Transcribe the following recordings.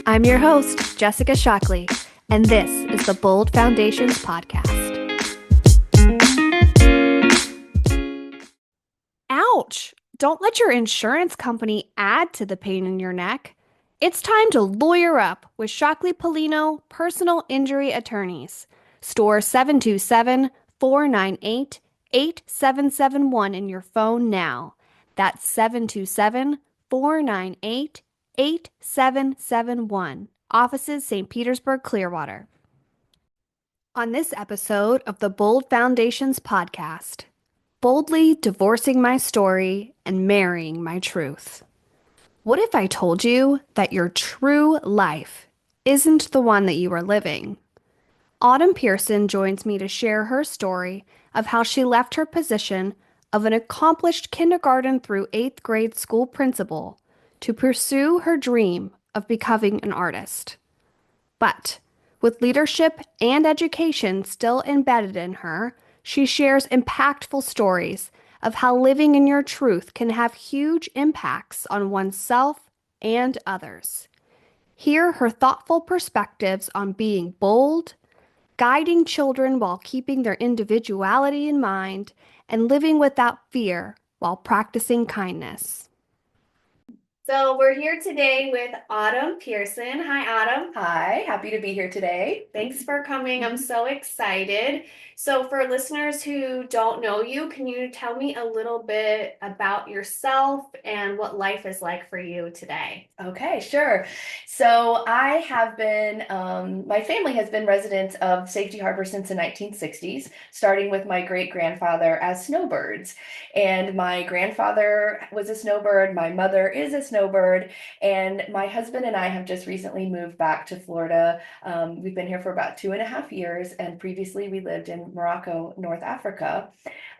I'm your host, Jessica Shockley, and this is the Bold Foundations Podcast. Ouch! Don't let your insurance company add to the pain in your neck. It's time to lawyer up with Shockley Polino Personal Injury Attorneys. Store 727-498-8771 in your phone now. That's 727-498-8771. Offices St. Petersburg, Clearwater. On this episode of the Bold Foundations Podcast, boldly divorcing my story and marrying my truth. What if I told you that your true life isn't the one that you are living? Autumn Pearson joins me to share her story of how she left her position of an accomplished kindergarten through 8th grade school principal to pursue her dream of becoming an artist. But with leadership and education still embedded in her, she shares impactful stories of how living in your truth can have huge impacts on oneself and others. Hear her thoughtful perspectives on being bold, guiding children while keeping their individuality in mind, and living without fear while practicing kindness. So we're here today with Autumn Pearson. Hi, Autumn. Hi, happy to be here today. Thanks for coming. I'm so excited. So for listeners who don't know you, can you tell me a little bit about yourself and what life is like for you today? Okay, sure. So I have been, my family has been residents of Safety Harbor since the 1960s, starting with my great-grandfather as snowbirds. And my grandfather was a snowbird, my mother is a snowbird, and my husband and I have just recently moved back to Florida. We've been here for about 2.5 years, and previously we lived in Morocco, North Africa.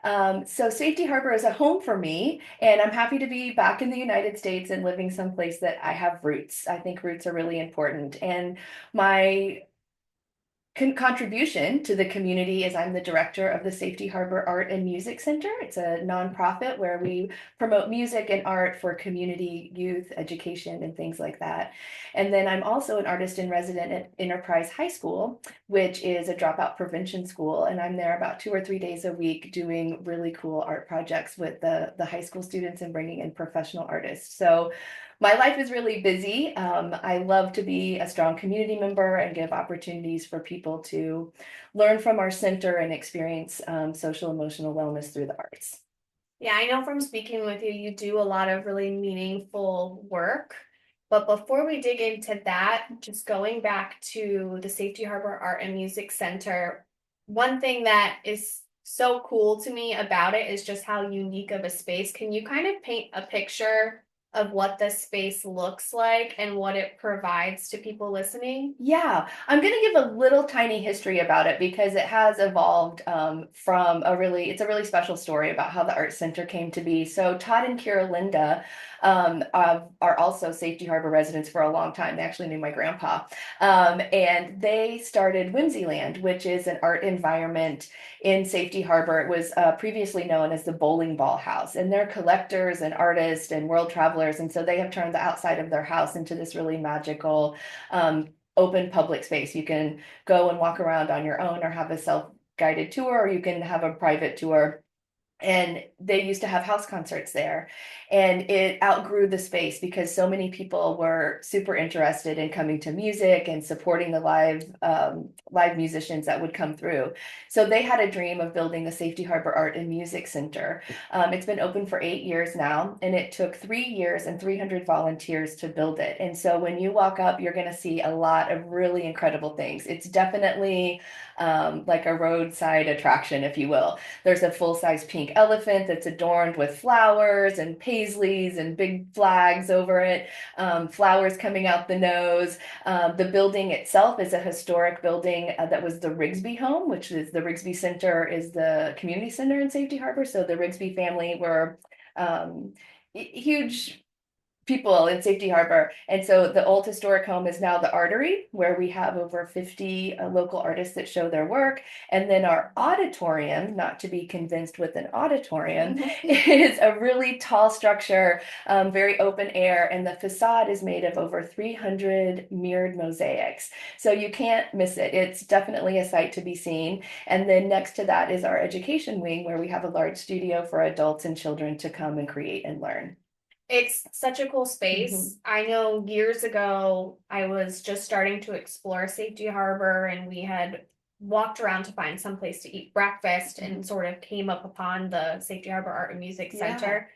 So Safety Harbor is a home for me, and I'm happy to be back in the United States and living someplace that I have roots. I think roots are really important. And my contribution to the community is I'm the director of the Safety Harbor Art and Music Center. It's a nonprofit where we promote music and art for community, youth, education, and things like that. And then I'm also an artist in resident at Enterprise High School, which is a dropout prevention school. And I'm there about 2 or 3 days a week doing really cool art projects with the high school students and bringing in professional artists. So my life is really busy. I love to be a strong community member and give opportunities for people to learn from our center and experience social emotional wellness through the arts. Yeah, I know from speaking with you, you do a lot of really meaningful work. But before we dig into that, just going back to the Safety Harbor Art and Music Center, one thing that is so cool to me about it is just how unique of a space. Can you kind of paint a picture of what the space looks like and what it provides to people listening? Yeah, I'm going to give a little tiny history about it because it has evolved from it's a really special story about how the Art Center came to be. So Todd and Kira Linda are also Safety Harbor residents for a long time. They actually knew my grandpa. And they started Whimsyland, which is an art environment in Safety Harbor. It was previously known as the Bowling Ball House, and they're collectors and artists and world travelers. And so they have turned the outside of their house into this really magical open public space. You can go and walk around on your own or have a self-guided tour, or you can have a private tour. And they used to have house concerts there, and it outgrew the space because so many people were super interested in coming to music and supporting the live musicians that would come through. So they had a dream of building the Safety Harbor Art and Music Center. It's been open for 8 years now, and it took 3 years and 300 volunteers to build it. And so when you walk up, you're going to see a lot of really incredible things. It's definitely like a roadside attraction, if you will. There's a full-size pink elephant that's adorned with flowers and paisleys and big flags over it, flowers coming out the nose. The building itself is a historic building that was the Rigsby home, which is the Rigsby Center is the community center in Safety Harbor. So the Rigsby family were huge people in Safety Harbor. And so the old historic home is now the Artery, where we have over 50 local artists that show their work. And then our auditorium, not to be convinced with an auditorium, is a really tall structure, very open air, and the facade is made of over 300 mirrored mosaics. So you can't miss it. It's definitely a sight to be seen. And then next to that is our education wing, where we have a large studio for adults and children to come and create and learn. It's such a cool space. I know years ago, I was just starting to explore Safety Harbor, and we had walked around to find some place to eat breakfast and sort of came up upon the Safety Harbor Art and Music Yeah. Center.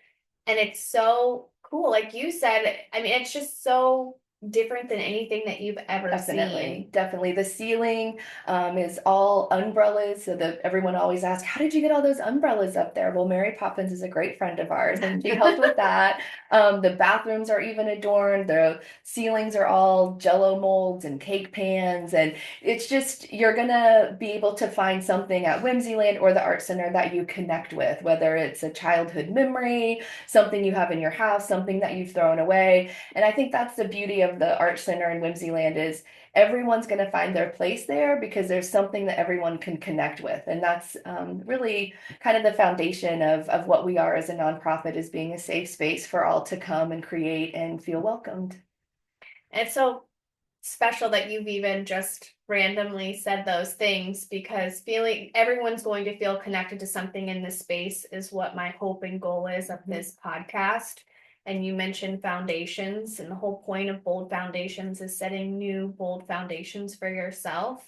And it's so cool. Like you said, I mean, it's just so different than anything that you've ever Definitely, seen. definitely. The ceiling is all umbrellas, so that everyone always asks, "How did you get all those umbrellas up there?" Well, Mary Poppins is a great friend of ours, and she helped with that. The bathrooms are even adorned. The ceilings are all Jello molds and cake pans, and it's just you're gonna be able to find something at Whimsyland or the Art Center that you connect with, whether it's a childhood memory, something you have in your house, something that you've thrown away. And I think that's the beauty of the Art Center in Whimsyland is everyone's going to find their place there because there's something that everyone can connect with. And that's really kind of the foundation of what we are as a nonprofit, is being a safe space for all to come and create and feel welcomed. And it's so special that you've even just randomly said those things, because feeling everyone's going to feel connected to something in this space is what my hope and goal is of this podcast. And you mentioned foundations, and the whole point of Bold Foundations is setting new bold foundations for yourself.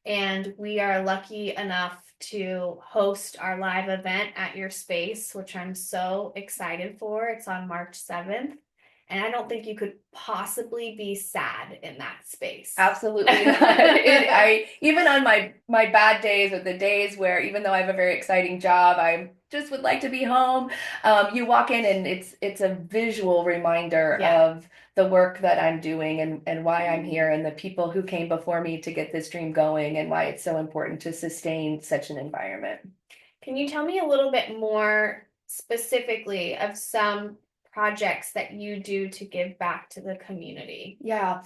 And we are lucky enough to host our live event at your space, which I'm so excited for. It's on March 7th. And I don't think you could possibly be sad in that space. Absolutely not. I even on my bad days, or the days where even though I have a very exciting job, I just would like to be home. You walk in and it's a visual reminder of the work that I'm doing and why I'm here, and the people who came before me to get this dream going, and why it's so important to sustain such an environment. Can you tell me a little bit more specifically of some projects that you do to give back to the community? Yeah.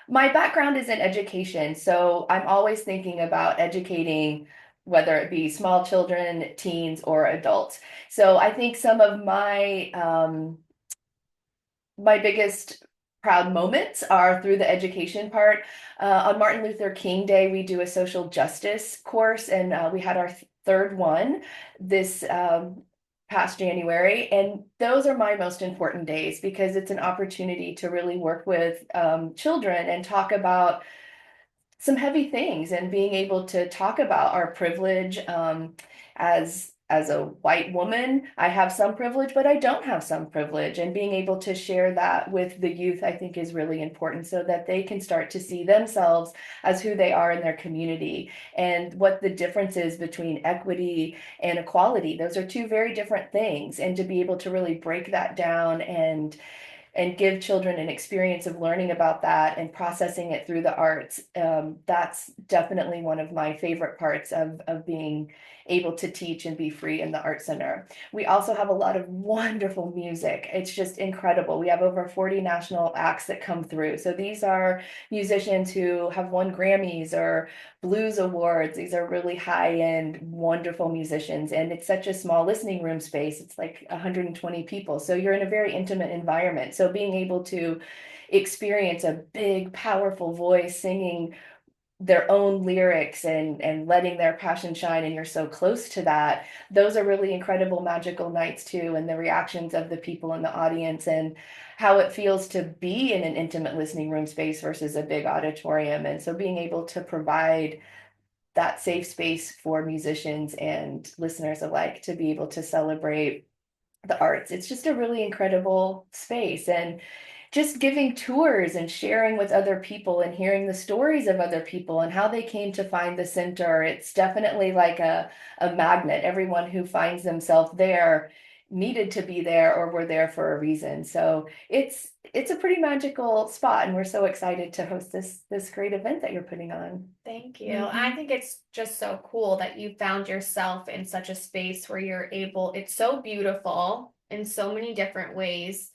My background is in education, so I'm always thinking about educating, whether it be small children, teens, or adults. So I think some of my biggest proud moments are through the education part. On Martin Luther King Day, we do a social justice course, and we had our third one this past January. And those are my most important days because it's an opportunity to really work with children and talk about some heavy things, and being able to talk about our privilege. As a white woman, I have some privilege, but I don't have some privilege, and being able to share that with the youth, I think, is really important, so that they can start to see themselves as who they are in their community, and what the difference is between equity and equality. Those are two very different things, and to be able to really break that down and give children an experience of learning about that and processing it through the arts. That's definitely one of my favorite parts of being able to teach and be free in the Art Center. We also have a lot of wonderful music. It's just incredible. We have over 40 national acts that come through. So these are musicians who have won Grammys or blues awards. These are really high-end, wonderful musicians. And it's such a small listening room space. It's like 120 people. So you're in a very intimate environment. So being able to experience a big, powerful voice singing their own lyrics and letting their passion shine, and you're so close to that, those are really incredible, magical nights too. And the reactions of the people in the audience, and how it feels to be in an intimate listening room space versus a big auditorium. And so being able to provide that safe space for musicians and listeners alike to be able to celebrate the arts, it's just a really incredible space. And just giving tours and sharing with other people and hearing the stories of other people and how they came to find the center. It's definitely like a magnet. Everyone who finds themselves there needed to be there or were there for a reason. So it's a pretty magical spot, and we're so excited to host this great event that you're putting on. Thank you. I think it's just so cool that you found yourself in such a space where you're able, it's so beautiful in so many different ways,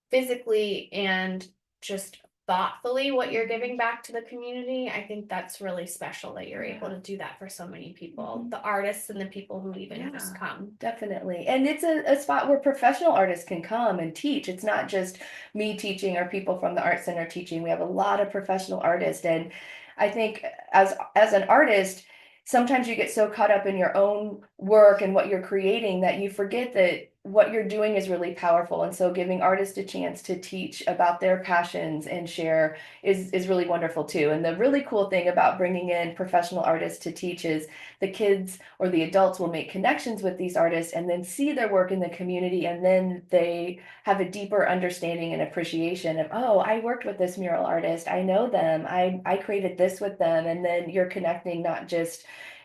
physically and just thoughtfully what you're giving back to the community, I think that's really special that you're able to do that for so many people, the artists and the people who even just come. Definitely. And it's a spot where professional artists can come and teach. It's not just me teaching or people from the art center teaching. We have a lot of professional artists. And I think as an artist, sometimes you get so caught up in your own work and what you're creating that you forget that what you're doing is really powerful. And so giving artists a chance to teach about their passions and share is really wonderful too. And the really cool thing about bringing in professional artists to teach is the kids or the adults will make connections with these artists and then see their work in the community, and then they have a deeper understanding and appreciation of, oh, I worked with this mural artist, I know them, I created this with them. And then you're connecting not just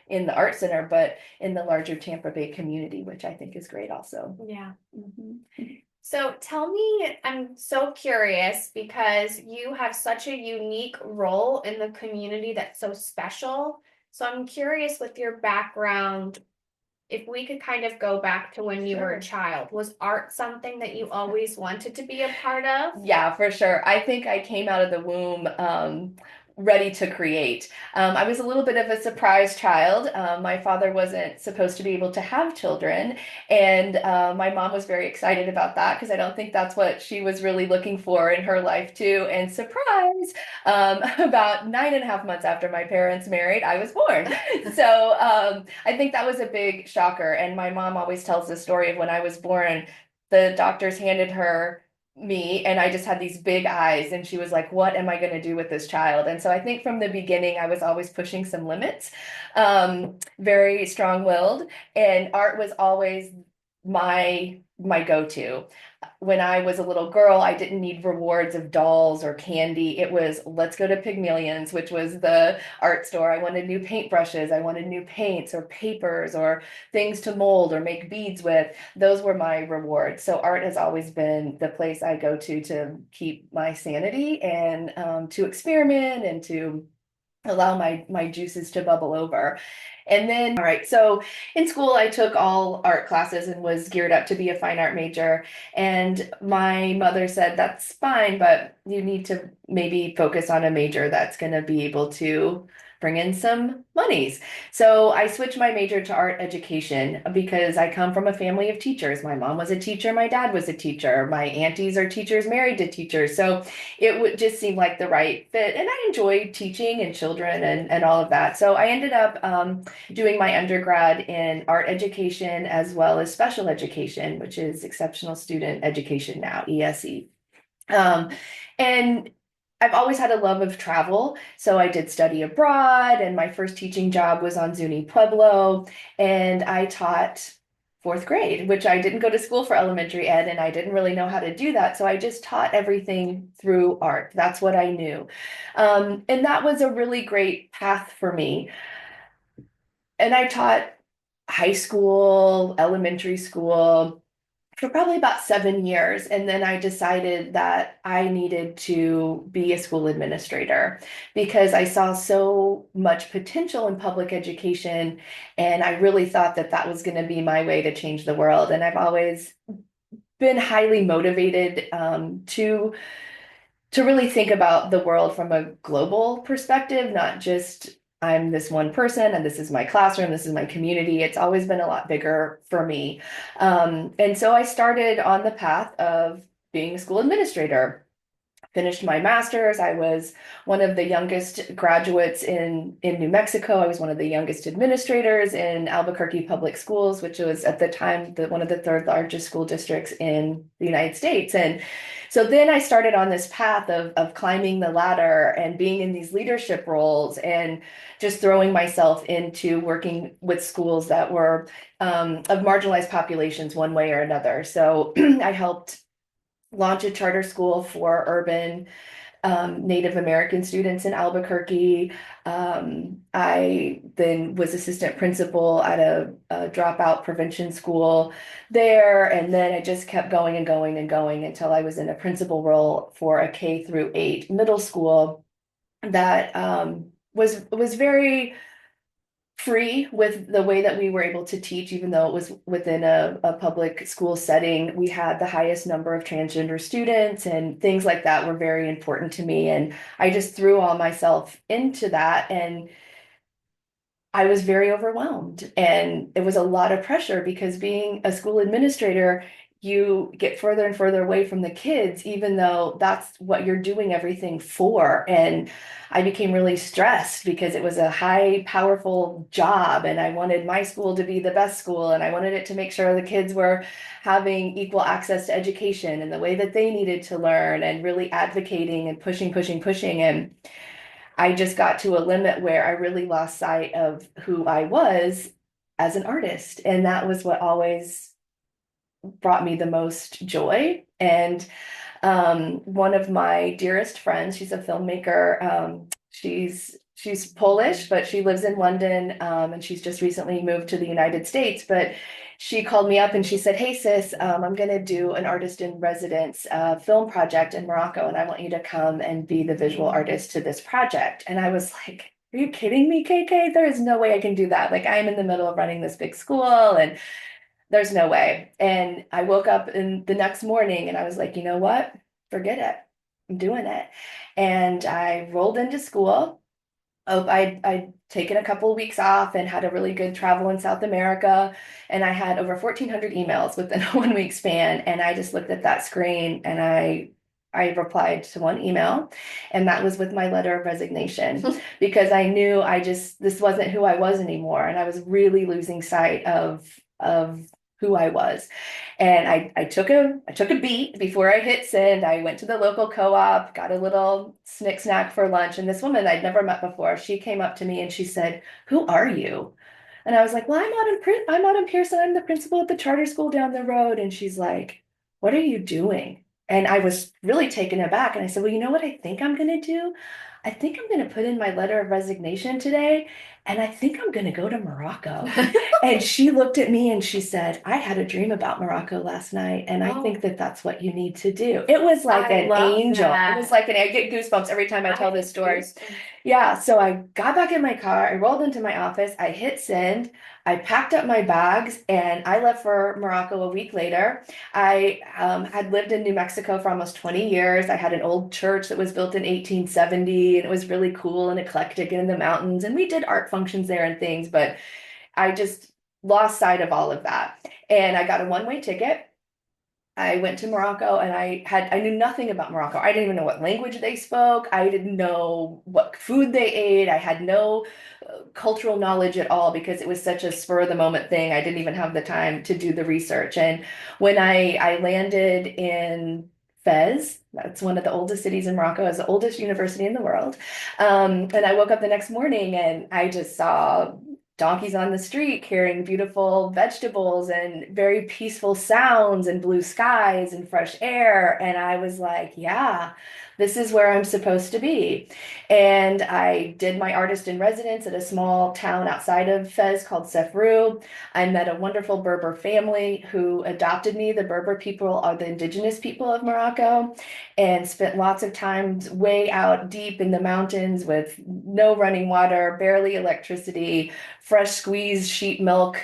in the art center but in the larger Tampa Bay community, which I think is great also. Yeah. Mhm. So tell me, I'm so curious because you have such a unique role in the community that's so special. So I'm curious with your background, if we could kind of go back to when you were a Sure. child, was art something that you always wanted to be a part of? Yeah, for sure. I think I came out of the womb ready to create. I was a little bit of a surprise child. My father wasn't supposed to be able to have children, and my mom was very excited about that because I don't think that's what she was really looking for in her life too. And surprise, about 9.5 months after my parents married, I was born. So I think that was a big shocker. And my mom always tells the story of when I was born, the doctors handed her me and I just had these big eyes, and she was like, what am I going to do with this child? And so I think from the beginning I was always pushing some limits, very strong-willed, and art was always my go-to. When I was a little girl, I didn't need rewards of dolls or candy. It was, let's go to Pygmalion's, which was the art store. I wanted new paintbrushes, I wanted new paints or papers or things to mold or make beads with. Those were my rewards. So art has always been the place I go to keep my sanity and to experiment and to allow my juices to bubble over. And then, all right, so in school, I took all art classes and was geared up to be a fine art major. And my mother said, that's fine, but you need to maybe focus on a major that's going to be able to bring in some monies. So I switched my major to art education because I come from a family of teachers. My mom was a teacher, my dad was a teacher, my aunties are teachers married to teachers. So it would just seem like the right fit. And I enjoyed teaching and children and all of that. So I ended up doing my undergrad in art education as well as special education, which is exceptional student education now, ESE. Um, and I've always had a love of travel, so I did study abroad, and my first teaching job was on Zuni Pueblo, and I taught fourth grade, which I didn't go to school for elementary ed, and I didn't really know how to do that, so I just taught everything through art. That's what I knew. And that was a really great path for me. And I taught high school, elementary school, for probably about 7 years. And then I decided that I needed to be a school administrator because I saw so much potential in public education. And I really thought that that was going to be my way to change the world. And I've always been highly motivated to really think about the world from a global perspective, not just I'm this one person and this is my classroom, this is my community. It's always been a lot bigger for me. And so I started on the path of being a school administrator. Finished my master's. I was one of the youngest graduates in New Mexico. I was one of the youngest administrators in Albuquerque Public Schools, which was at the time one of the third largest school districts in the United States. And so then I started on this path of climbing the ladder and being in these leadership roles and just throwing myself into working with schools that were of marginalized populations one way or another. So I helped launch a charter school for urban Native American students in Albuquerque. I then was assistant principal at a dropout prevention school there. And then I just kept going and going and going until I was in a principal role for a K-8 middle school that was very free with the way that we were able to teach, even though it was within a public school setting. We had the highest number of transgender students, and things like that were very important to me. And I just threw all myself into that. And I was very overwhelmed, and it was a lot of pressure because being a school administrator, you get further and further away from the kids, even though that's what you're doing everything for. And I became really stressed because it was a high, powerful job, and I wanted my school to be the best school, and I wanted it to make sure the kids were having equal access to education and the way that they needed to learn, and really advocating and pushing, pushing, pushing. And I just got to a limit where I really lost sight of who I was as an artist. And that was what always brought me the most joy. And one of my dearest friends, she's a filmmaker. She's Polish, but she lives in London, and she's just recently moved to the United States. But she called me up and she said, "Hey sis, I'm going to do an artist in residence film project in Morocco, and I want you to come and be the visual artist to this project." And I was like, "Are you kidding me, KK? There is no way I can do that. Like, I'm in the middle of running this big school, and there's no way." And I woke up in the next morning and I was like, you know what? Forget it. I'm doing it. And I rolled into school. Oh, I'd taken a couple of weeks off and had a really good travel in South America. And I had over 1,400 emails within a 1 week span. And I just looked at that screen and I replied to one email, and that was with my letter of resignation because I knew this wasn't who I was anymore. And I was really losing sight of who I was. And I took a beat before I hit send. I went to the local co-op, got a little snick snack for lunch, and this woman I'd never met before, she came up to me and she said, "Who are you?" And I was like, "Well, I'm Autumn Pearson. I'm the principal at the charter school down the road." And she's like, "What are you doing?" And I was really taken aback. And I said, "Well, you know what I think I'm going to do? I think I'm going to put in my letter of resignation today, and I think I'm going to go to Morocco." And she looked at me and she said, "I had a dream about Morocco last night, and I think that that's what you need to do." It was like I an love angel. It was that. like I get goosebumps every time I tell this story. Yeah, so I got back in my car, I rolled into my office, I hit send, I packed up my bags, and I left for Morocco a week later. I had lived in New Mexico for almost 20 years. I had an old church that was built in 1870, and it was really cool and eclectic in the mountains, and we did art functions there and things, but I just lost sight of all of that. And I got a one-way ticket. I went to Morocco, and I knew nothing about Morocco. I didn't even know what language they spoke. I didn't know what food they ate. I had no cultural knowledge at all because it was such a spur of the moment thing. I didn't even have the time to do the research. And when I landed in Fez, that's one of the oldest cities in Morocco, it's the oldest university in the world. And I woke up the next morning and I just saw donkeys on the street carrying beautiful vegetables and very peaceful sounds and blue skies and fresh air. And I was like, yeah, this is where I'm supposed to be. And I did my artist in residence at a small town outside of Fez called Sefrou. I met a wonderful Berber family who adopted me. The Berber people are the indigenous people of Morocco, and spent lots of time way out deep in the mountains with no running water, barely electricity, fresh squeezed sheep milk,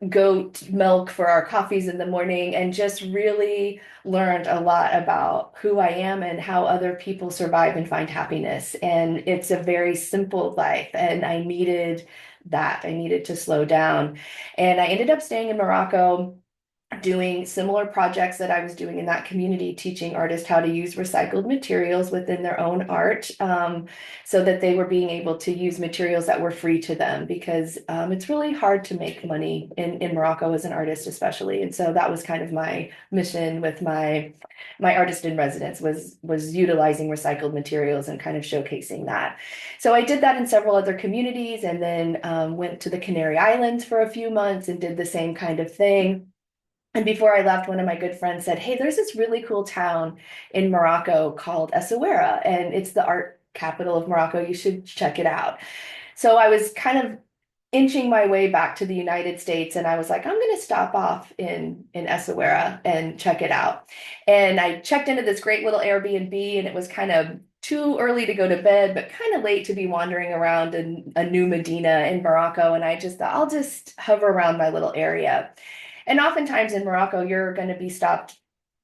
goat milk for our coffees in the morning, and just really learned a lot about who I am and how other people survive and find happiness. And it's a very simple life, and I needed that. I needed to slow down. And I ended up staying in Morocco doing similar projects that I was doing in that community, teaching artists how to use recycled materials within their own art, so that they were being able to use materials that were free to them, because it's really hard to make money in Morocco as an artist, especially. And so that was kind of my mission with my artist in residence, was utilizing recycled materials and kind of showcasing that. So I did that in several other communities, and then went to the Canary Islands for a few months and did the same kind of thing. And before I left, one of my good friends said, "Hey, there's this really cool town in Morocco called Essaouira, and it's the art capital of Morocco. You should check it out." So I was kind of inching my way back to the United States, and I was like, I'm going to stop off in Essaouira and check it out. And I checked into this great little Airbnb, and it was kind of too early to go to bed, but kind of late to be wandering around in a new Medina in Morocco. And I just thought, I'll just hover around my little area. And oftentimes in Morocco, you're going to be stopped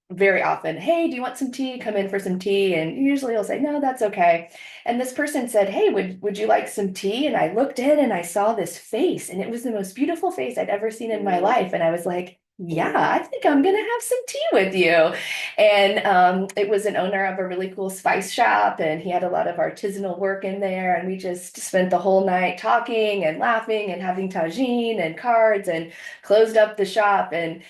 very often. Hey, do you want some tea? Come in for some tea. And usually he'll say, no, that's okay. And this person said, hey, would you like some tea? And I looked in and I saw this face, and it was the most beautiful face I'd ever seen in my life. And I was like, yeah, I think I'm gonna have some tea with you. And it was an owner of a really cool spice shop, and he had a lot of artisanal work in there. And we just spent the whole night talking and laughing and having tagine and cards, and closed up the shop, and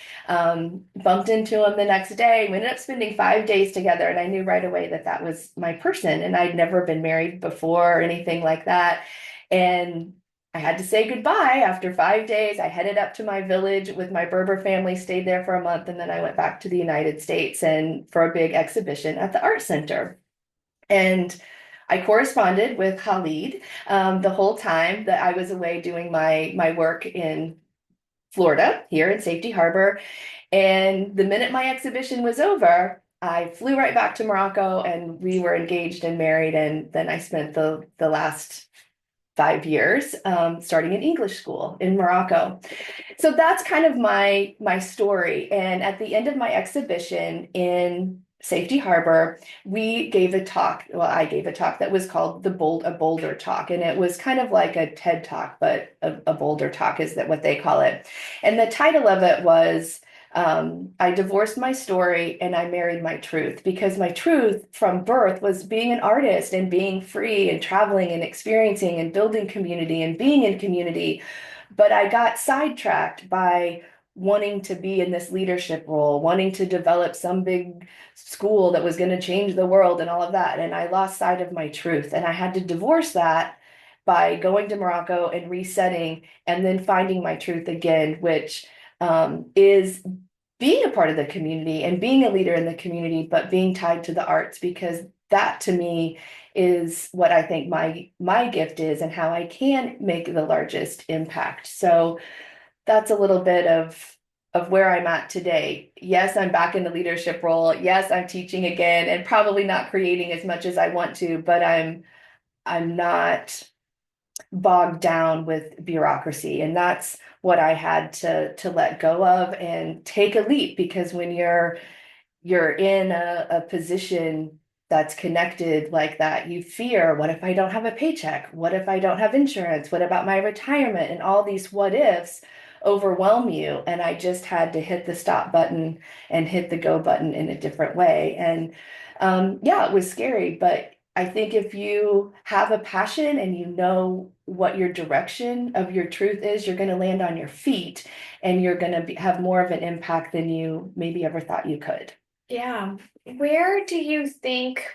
bumped into him the next day. We ended up spending 5 days together, and I knew right away that that was my person. And I'd never been married before or anything like that. And I had to say goodbye after 5 days. I headed up to my village with my Berber family, stayed there for a month, and then I went back to the United States and for a big exhibition at the Art Center. And I corresponded with Khalid the whole time that I was away doing my work in Florida, here in Safety Harbor. And the minute my exhibition was over, I flew right back to Morocco, and we were engaged and married. And then I spent the last 5 years starting an English school in Morocco. So that's kind of my story. And at the end of my exhibition in Safety Harbor, we gave a talk. Well, I gave a talk that was called a Boulder Talk, and it was kind of like a TED Talk, but a Boulder Talk is that what they call it. And the title of it was I divorced my story and I married my truth, because my truth from birth was being an artist and being free and traveling and experiencing and building community and being in community. But I got sidetracked by wanting to be in this leadership role, wanting to develop some big school that was going to change the world and all of that. And I lost sight of my truth. And I had to divorce that by going to Morocco and resetting, and then finding my truth again, which is being a part of the community and being a leader in the community, but being tied to the arts, because that to me is what I think my gift is and how I can make the largest impact. So that's a little bit of where I'm at today. Yes, I'm back in the leadership role. Yes, I'm teaching again and probably not creating as much as I want to, but I'm not bogged down with bureaucracy. And that's what I had to let go of and take a leap, because when you're in a position that's connected like that, you fear, what if I don't have a paycheck? What if I don't have insurance? What about my retirement? And all these what ifs overwhelm you. And I just had to hit the stop button and hit the go button in a different way. And yeah, it was scary, but I think if you have a passion and you know what your direction of your truth is, you're going to land on your feet, and you're going to have more of an impact than you maybe ever thought you could. Yeah. Where do you think,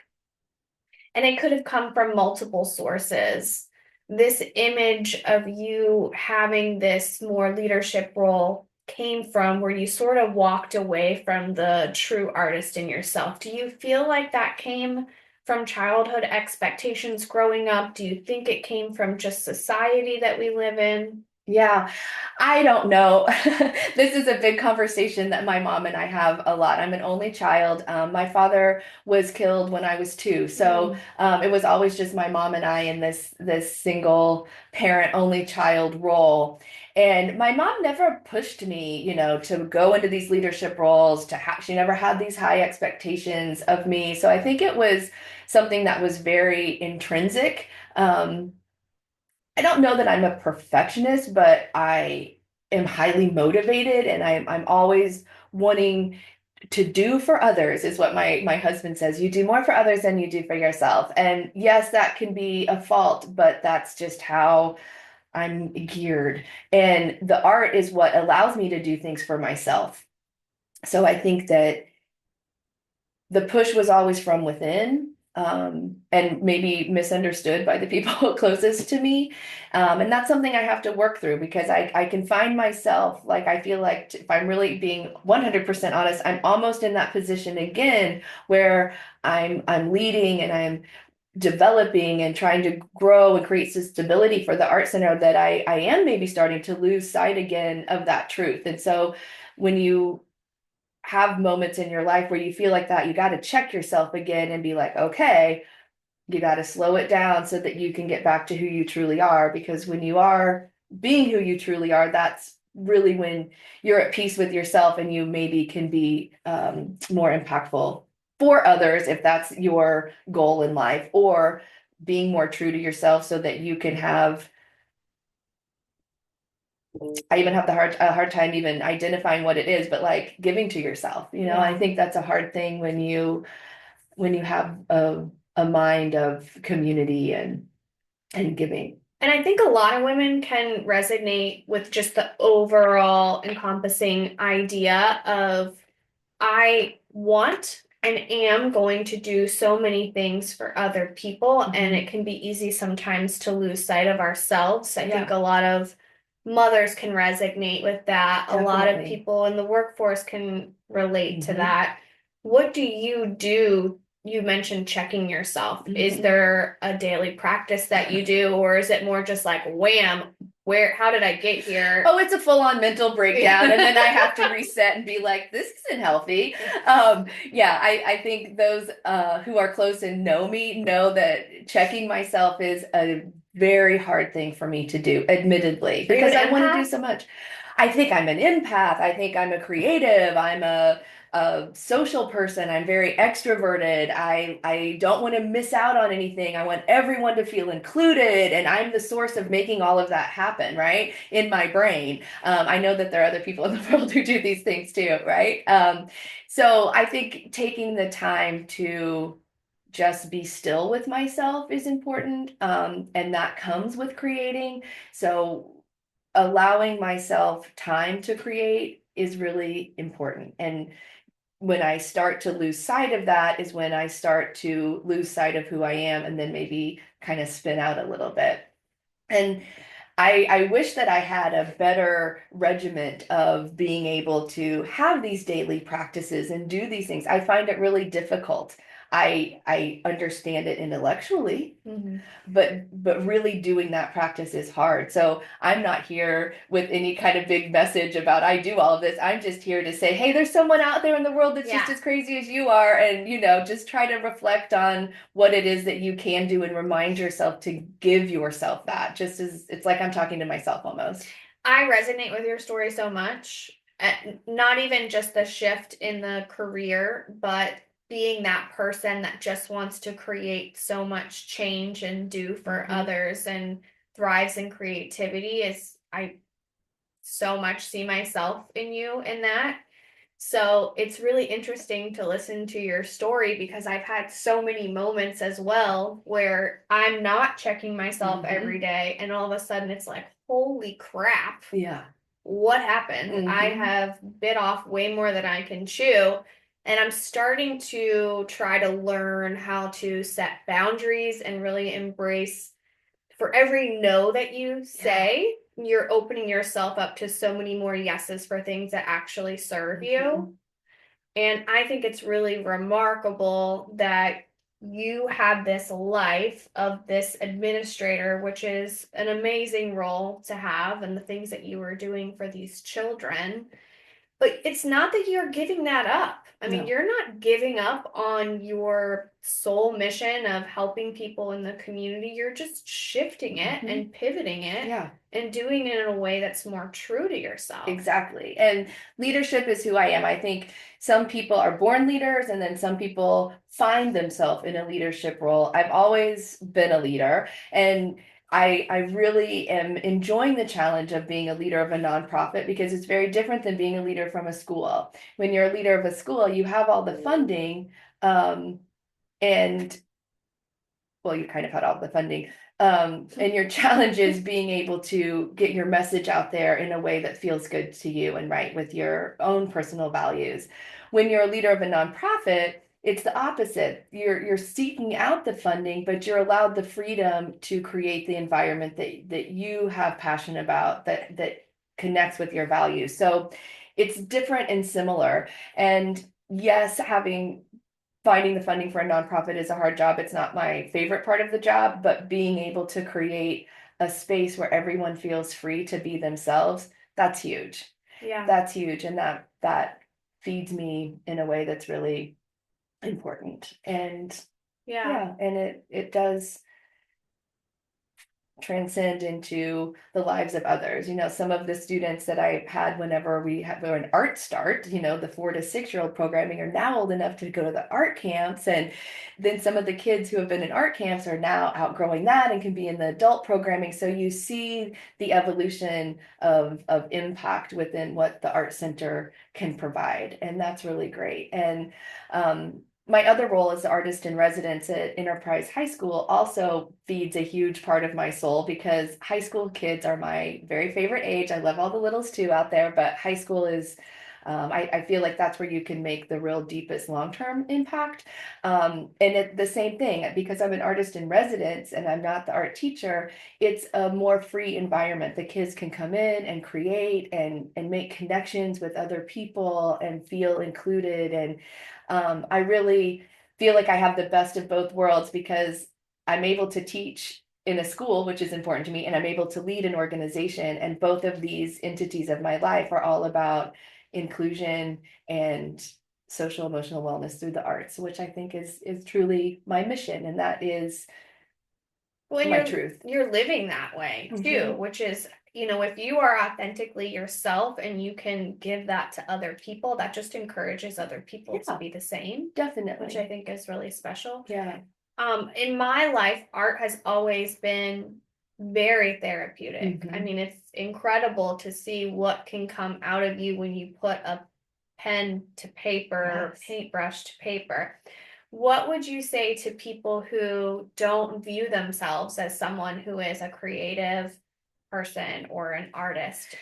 and it could have come from multiple sources, this image of you having this more leadership role came from, where you sort of walked away from the true artist in yourself? Do you feel like that came from childhood expectations growing up? Do you think it came from just society that we live in? Yeah, I don't know. This is a big conversation that my mom and I have a lot. I'm an only child. My father was killed when I was 2, so Mm. it was always just my mom and I in this single parent only child role. And my mom never pushed me, to go into these leadership roles. She never had these high expectations of me. So I think it was something that was very intrinsic. I don't know that I'm a perfectionist, but I am highly motivated, and I'm always wanting to do for others, is what my husband says. You do more for others than you do for yourself. And yes, that can be a fault, but that's just how I'm geared. And the art is what allows me to do things for myself. So I think that the push was always from within, and maybe misunderstood by the people closest to me. And that's something I have to work through, because I can find myself, like, I feel like if I'm really being 100% honest, I'm almost in that position again where I'm leading and I'm developing and trying to grow and create stability for the art center, that I am maybe starting to lose sight again of that truth. And so when you have moments in your life where you feel like that, you got to check yourself again and be like, okay, You got to slow it down so that you can get back to who you truly are. Because when you are being who you truly are, that's really when you're at peace with yourself and you maybe can be more impactful for others if that's your goal in life, or being more true to yourself so that you can have. I even have a hard time even identifying what it is, but like giving to yourself. I think that's a hard thing when you have a mind of community and giving. And I think a lot of women can resonate with just the overall encompassing idea of I want and am going to do so many things for other people, and it can be easy sometimes to lose sight of ourselves. I think a lot of mothers can resonate with that. A lot of people in the workforce can relate to that. What do you do? You mentioned checking yourself. Is there a daily practice that you do, or is it more just like wham, how did I get here? Oh, it's a full-on mental breakdown, and then I have to reset and be like, this isn't healthy. Yeah, I think those who are close and know me know that checking myself is a very hard thing for me to do, admittedly, because I want to do so much. I think I'm an empath. I think I'm a creative. I'm a social person. I'm very extroverted. I don't want to miss out on anything. I want everyone to feel included, and I'm the source of making all of that happen, right? In my brain. I know that there are other people in the world who do these things too, right? So I think taking the time to just be still with myself is important, and that comes with creating. So allowing myself time to create is really important. And when I start to lose sight of that is when I start to lose sight of who I am, and then maybe kind of spin out a little bit. And I wish that I had a better regiment of being able to have these daily practices and do these things. I find it really difficult. I understand it intellectually, but really doing that practice is hard. So I'm not here with any kind of big message about I do all of this. I'm just here to say, hey, there's someone out there in the world that's just as crazy as you are, and just try to reflect on what it is that you can do and remind yourself to give yourself that. Just as it's like I'm talking to myself almost. I resonate with your story so much. Not even just the shift in the career, but being that person that just wants to create so much change and do for others and thrives in creativity I so much see myself in you in that. So it's really interesting to listen to your story because I've had so many moments as well where I'm not checking myself every day, and all of a sudden it's like, holy crap. Yeah. What happened? I have bit off way more than I can chew. And I'm starting to try to learn how to set boundaries and really embrace for every no that you say, you're opening yourself up to so many more yeses for things that actually serve you. And I think it's really remarkable that you have this life of this administrator, which is an amazing role to have, and the things that you were doing for these children. But it's not that you're giving that up. I mean, you're not giving up on your sole mission of helping people in the community. You're just shifting it and pivoting it and doing it in a way that's more true to yourself. Exactly. And leadership is who I am. I think some people are born leaders, and then some people find themselves in a leadership role. I've always been a leader, and I really am enjoying the challenge of being a leader of a nonprofit because it's very different than being a leader from a school. When you're a leader of a school, you have all the funding, and well, you kind of had all the funding. And your challenge is being able to get your message out there in a way that feels good to you and right with your own personal values. When you're a leader of a nonprofit, it's the opposite. You're seeking out the funding, but you're allowed the freedom to create the environment that you have passion about, that connects with your values. So it's different and similar. And yes, finding the funding for a nonprofit is a hard job. It's not my favorite part of the job, but being able to create a space where everyone feels free to be themselves, that's huge. Yeah. That's huge. And that feeds me in a way that's really important. And Yeah. Yeah, and it does transcend into the lives of others. Some of the students that I had whenever we were an art start, the 4 to 6 year old programming are now old enough to go to the art camps. And then some of the kids who have been in art camps are now outgrowing that and can be in the adult programming. So you see the evolution of impact within what the art center can provide. And that's really great. And my other role as the artist in residence at Enterprise High School also feeds a huge part of my soul because high school kids are my very favorite age. I love all the littles too out there, but high school is, I feel like that's where you can make the real deepest long-term impact. The same thing, because I'm an artist in residence and I'm not the art teacher, it's a more free environment. The kids can come in and create and make connections with other people and feel included. And I really feel like I have the best of both worlds because I'm able to teach in a school, which is important to me, and I'm able to lead an organization. And both of these entities of my life are all about inclusion and social emotional wellness through the arts, which I think is truly my mission, and that is When my you're truth. you're living that way too, Hmm. which is, if you are authentically yourself and you can give that to other people, that just encourages other people to Yeah, be the same, which I definitely. think is really special. Yeah. In my life, art has always been very therapeutic. I Hmm. mean, it's incredible to see what can come out of you when you put a pen to paper, Yes. paintbrush to paper. What would you say to people who don't view themselves as someone who is a creative person or an artist?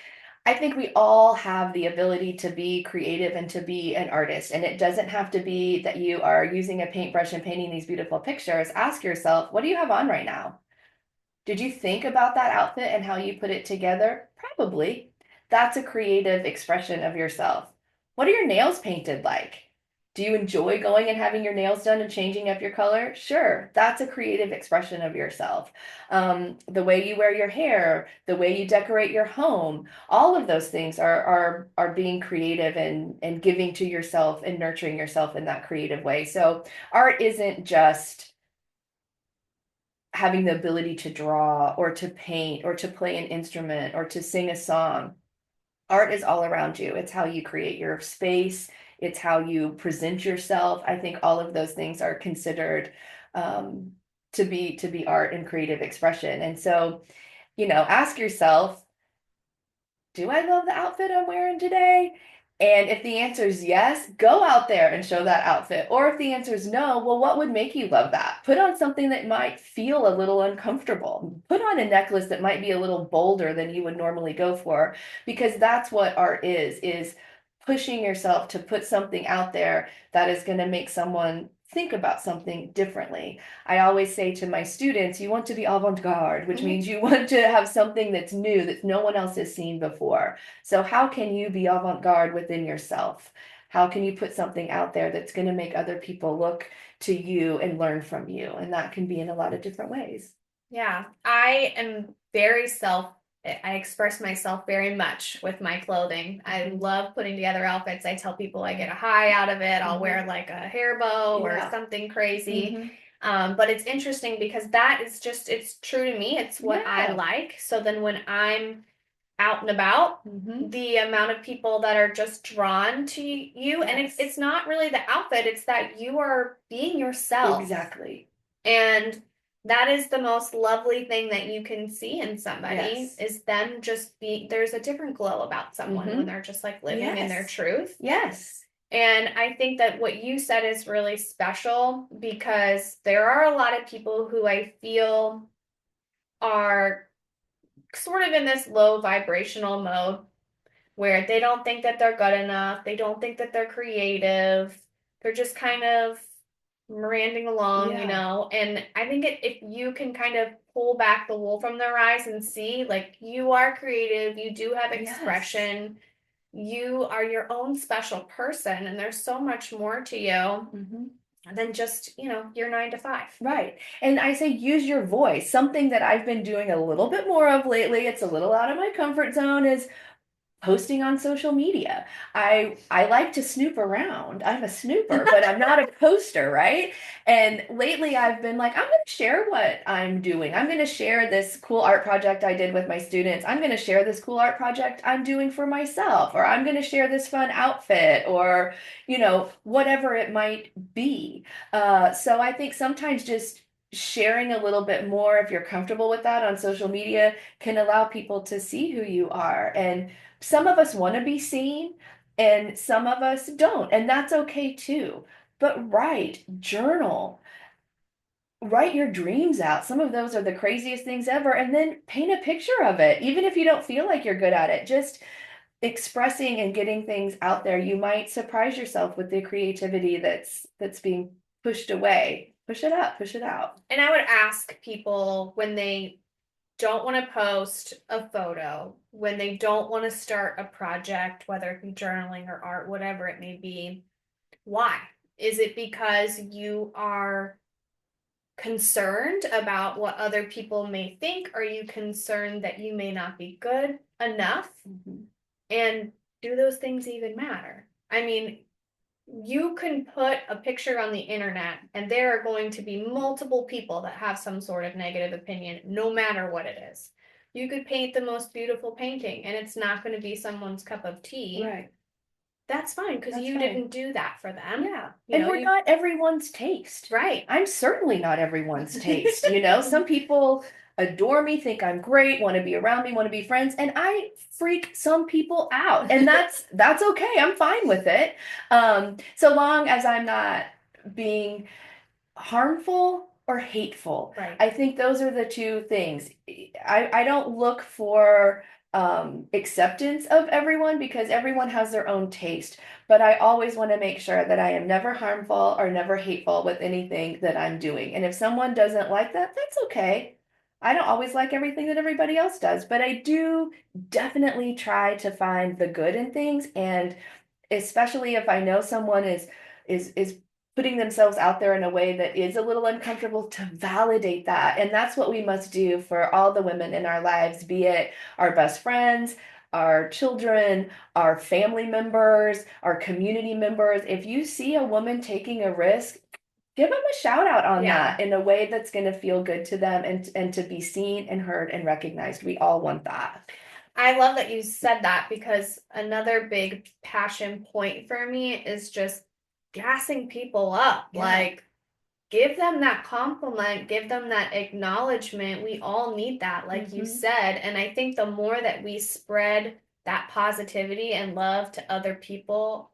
I think we all have the ability to be creative and to be an artist. And it doesn't have to be that you are using a paintbrush and painting these beautiful pictures. Ask yourself, what do you have on right now? Did you think about that outfit and how you put it together? Probably. That's a creative expression of yourself. What are your nails painted like? Do you enjoy going and having your nails done and changing up your color? Sure, that's a creative expression of yourself. The way you wear your hair, the way you decorate your home, all of those things are being creative and giving to yourself and nurturing yourself in that creative way. So art isn't just having the ability to draw or to paint or to play an instrument or to sing a song. Art is all around you. It's how you create your space, it's how you present yourself. I think all of those things are considered um, to be art and creative expression. And so, ask yourself, do I love the outfit I'm wearing today? And if the answer is yes, go out there and show that outfit. Or if the answer is no, well, what would make you love that? Put on something that might feel a little uncomfortable. Put on a necklace that might be a little bolder than you would normally go for, because that's what art is pushing yourself to put something out there that is going to make someone think about something differently. I always say to my students, you want to be avant-garde, which Mhm. means you want to have something that's new that no one else has seen before. So how can you be avant-garde within yourself? How can you put something out there that's going to make other people look to you and learn from you? And that can be in a lot of different ways. Yeah, I am very I express myself very much with my clothing. I Mhm. love putting together outfits. I tell people I get a high out of it. I'll wear Mhm. like a hair bow or Yeah. something crazy. Hmm. But it's interesting because that is just, it's true to me. It's what I Yeah. like. So then when I'm out and about, Hmm. the amount of people that are just drawn to you, and Yes. it's not really the outfit, it's that you are being yourself. Exactly. And that is the most lovely thing that you can see in somebody Yes. is them just be there's a different glow about someone when Hmm. they're just like living in their Yes. truth. Yes. And I think that what you said is really special because there are a lot of people who I feel are sort of in this low vibrational mode where they don't think that they're good enough, they don't think that they're creative, they're just kind of miranding along, Yeah. and I think if you can kind of pull back the wool from their eyes and see, like, you are creative, you do have Yes. expression, you are your own special person, and there's so much more to you Hmm. than just, your 9 to 5. Right. And I say use your voice. Something that I've been doing a little bit more of lately, it's a little out of my comfort zone, is posting on social media. I like to snoop around. I'm a snooper, but I'm not a poster, right? And lately I've been like, I'm going to share what I'm doing. I'm going to share this cool art project I did with my students. I'm going to share this cool art project I'm doing for myself, or I'm going to share this fun outfit, or, whatever it might be. So I think sometimes just sharing a little bit more, if you're comfortable with that on social media, can allow people to see who you are. And some of us want to be seen and some of us don't, and that's okay too. But journal, write your dreams out. Some of those are the craziest things ever, and then paint a picture of it. Even if you don't feel like you're good at it, just expressing and getting things out there, you might surprise yourself with the creativity that's being pushed away. Push it up, push it out. And I would ask people when they don't want to post a photo, when they don't want to start a project, whether it be journaling or art, whatever it may be, why? Is it because you are concerned about what other people may think? Are you concerned that you may not be good enough? Mm-hmm. And do those things even matter? I mean, you can put a picture on the internet and there are going to be multiple people that have some sort of negative opinion, no matter what it is. You could paint the most beautiful painting and it's not going to be someone's cup of tea. Right. That's fine because That's you fine. didn't do that for them. Yeah. You And know, we're not everyone's taste. right. I'm certainly not everyone's taste. Some people adore me, think I'm great, want to be around me, want to be friends, and I freak some people out. And that's okay. I'm fine with it. So long as I'm not being harmful or hateful. Right. I think those are the two things. I don't look for acceptance of everyone because everyone has their own taste, but I always want to make sure that I am never harmful or never hateful with anything that I'm doing. And if someone doesn't like that, that's okay. I don't always like everything that everybody else does, but I do definitely try to find the good in things. And especially if I know someone is putting themselves out there in a way that is a little uncomfortable, to validate that. And that's what we must do for all the women in our lives, be it our best friends, our children, our family members, our community members. If you see a woman taking a risk, give them a shout out on Yeah. that in a way that's going to feel good to them, and to be seen and heard and recognized. We all want that. I love that you said that because another big passion point for me is just gassing people up. Yeah. Like, give them that compliment, give them that acknowledgement. We all need that, like you said. And I think the more that we spread that positivity and love to other people,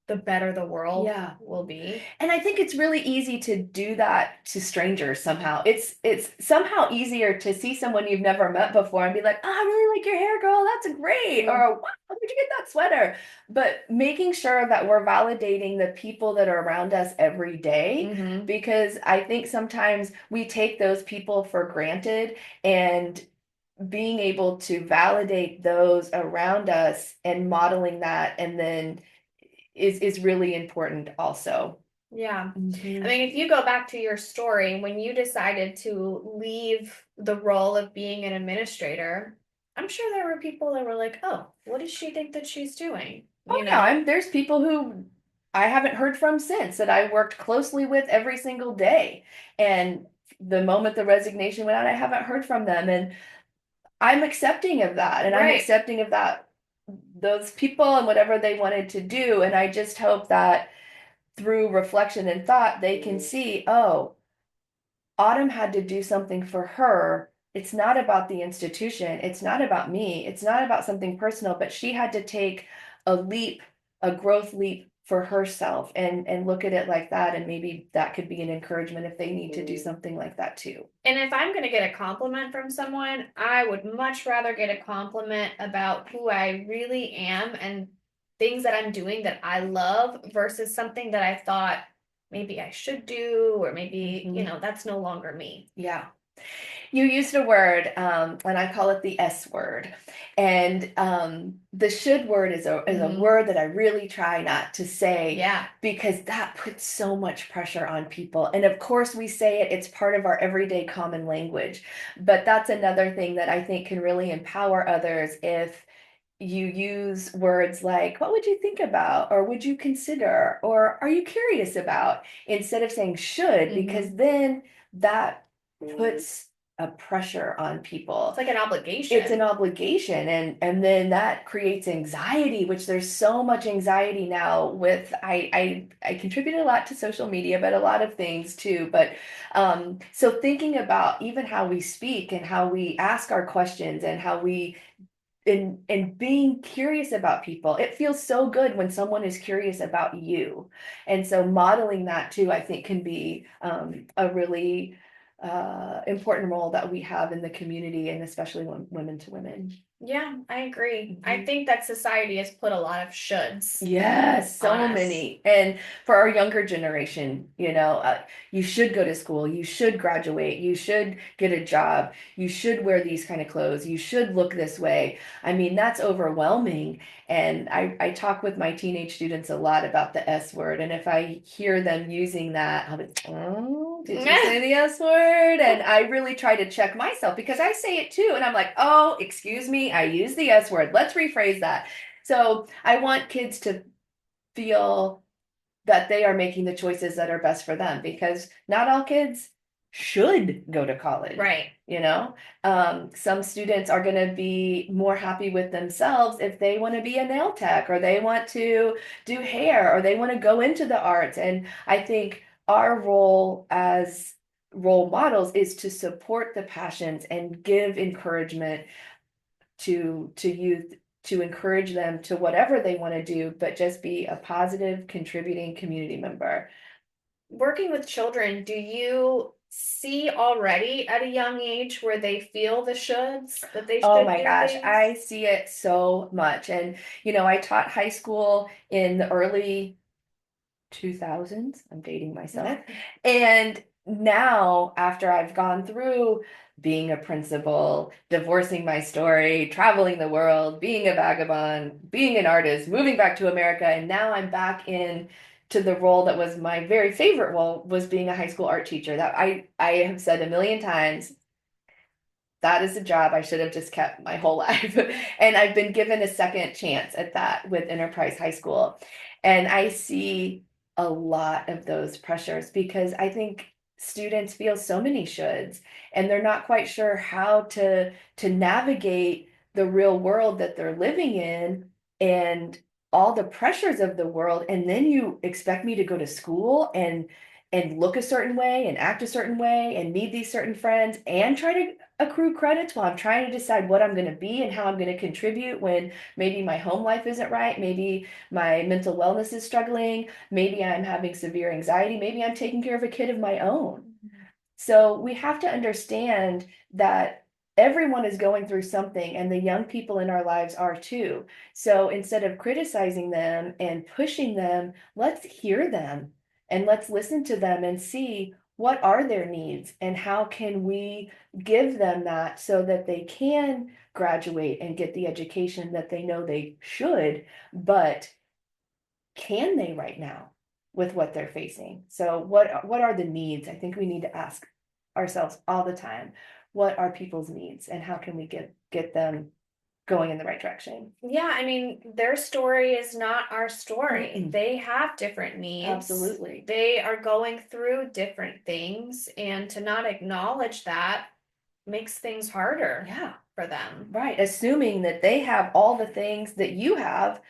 the better the world will be. And I think it's really easy to do that to strangers somehow. It's somehow easier to see someone you've never met before and be like, "Oh, I really like your hair, girl. That's great." Or, "Wow, where'd you get that sweater?" But making sure that we're validating the people that are around us every day, because I think sometimes we take those people for granted, and being able to validate those around us and modeling that, and then is really important also. Yeah. Mm-hmm. I mean, if you go back to your story, when you decided to leave the role of being an administrator, I'm sure there were people that were like, oh, what does she think that she's doing? Oh yeah, there's people who I haven't heard from since, that I worked closely with every single day. And the moment the resignation went out, I haven't heard from them. And I'm accepting of that. And I'm accepting of that, those people and whatever they wanted to do. And I just hope that through reflection and thought, they can see, oh, Autumn had to do something for her. It's not about the institution. It's not about me. It's not about something personal, but she had to take a leap, a growth leap for herself, and look at it like that. And maybe that could be an encouragement if they need to do something like that too. And if I'm going to get a compliment from someone, I would much rather get a compliment about who I really am and things that I'm doing that I love versus something that I thought maybe I should do, or maybe, that's no longer me. Yeah. You used a word, and I call it the S word. And the should word is a word that I really try not to say, because that puts so much pressure on people. And of course, we say it, it's part of our everyday common language. But that's another thing that I think can really empower others, if you use words like, what would you think about? Or would you consider? Or are you curious about? Instead of saying should, because then that puts a pressure on people. It's like an obligation. It's an obligation, and then that creates anxiety, which there's so much anxiety now with I contribute a lot to social media, but a lot of things too. But so thinking about even how we speak and how we ask our questions and how we and being curious about people. It feels so good when someone is curious about you. And so modeling that too, I think can be a really important role that we have in the community and especially women to women. Yeah, I agree. I Mhm. think that society has put a lot of shoulds Yes, on so us. many. And for our younger generation, you should go to school, you should graduate, you should get a job, you should wear these kind of clothes, you should look this way. I mean, that's overwhelming. And I talk with my teenage students a lot about the S word. And if I hear them using that, I'll be, oh, did you say the S word? And I really try to check myself because I say it too. And I'm like, oh, excuse me, I use the S word. Let's rephrase that. So I want kids to feel that they are making the choices that are best for them because not all kids should go to college. Right. Some students are going to be more happy with themselves if they want to be a nail tech or they want to do hair or they want to go into the arts. And I think our role as role models is to support the passions and give encouragement to youth to encourage them to whatever they want to do, but just be a positive, contributing community member. Working with children, do you see already at a young age where they feel the shoulds that they Oh should my do gosh, things? I see it so much. And, I taught high school in the early 2000s. I'm dating myself. And now, after I've gone through being a principal, divorcing my story, traveling the world, being a vagabond, being an artist, moving back to America, and now I'm back in to the role that was my very favorite role was being a high school art teacher. That I have said a million times, that is a job I should have just kept my whole life. And I've been given a second chance at that with Enterprise High School. And I see a lot of those pressures because I think students feel so many shoulds and they're not quite sure how to navigate the real world that they're living in and all the pressures of the world. And then you expect me to go to school and look a certain way and act a certain way and meet these certain friends and try to accrue credits while I'm trying to decide what I'm going to be and how I'm going to contribute when maybe my home life isn't right, maybe my mental wellness is struggling, maybe I'm having severe anxiety, maybe I'm taking care of a kid of my own. So we have to understand that everyone is going through something, and the young people in our lives are too. So instead of criticizing them and pushing them, let's hear them and let's listen to them and see what are their needs and how can we give them that so that they can graduate and get the education that they know they should, but can they right now with what they're facing? So what are the needs? I think we need to ask ourselves all the time, what are people's needs and how can we get them going in the right direction? Yeah, I mean, their story is not our story. Mm-mm. They have different needs. Absolutely. They are going through different things, and to not acknowledge that makes things harder Yeah, for them. right. Assuming that they have all the things that you have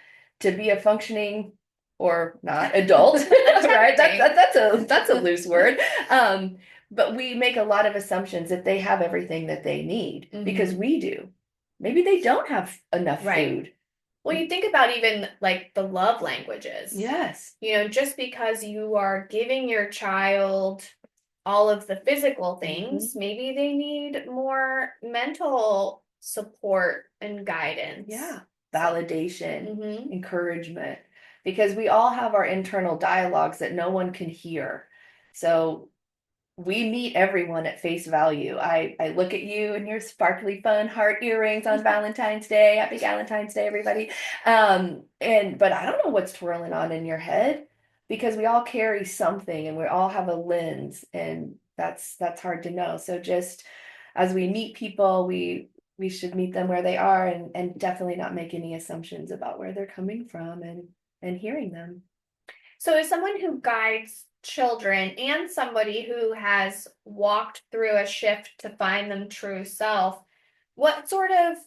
to be a functioning or not adult, right? That's a loose word. But we make a lot of assumptions that they have everything that they need because we do. Maybe they don't have enough Right. food. Well, you think about even like the love languages. Yes. Just because you are giving your child all of the physical things, maybe they need more mental support and guidance. Yeah. Validation, Mhm. encouragement, because we all have our internal dialogues that no one can hear. So we meet everyone at face value. I look at you and your sparkly fun heart earrings on Valentine's Day. Happy Valentine's Day, everybody. But I don't know what's twirling on in your head because we all carry something and we all have a lens and that's hard to know. So just as we meet people, we we should meet them where they are and definitely not make any assumptions about where they're coming from and hearing them. So, as someone who guides children and somebody who has walked through a shift to find them true self, what sort of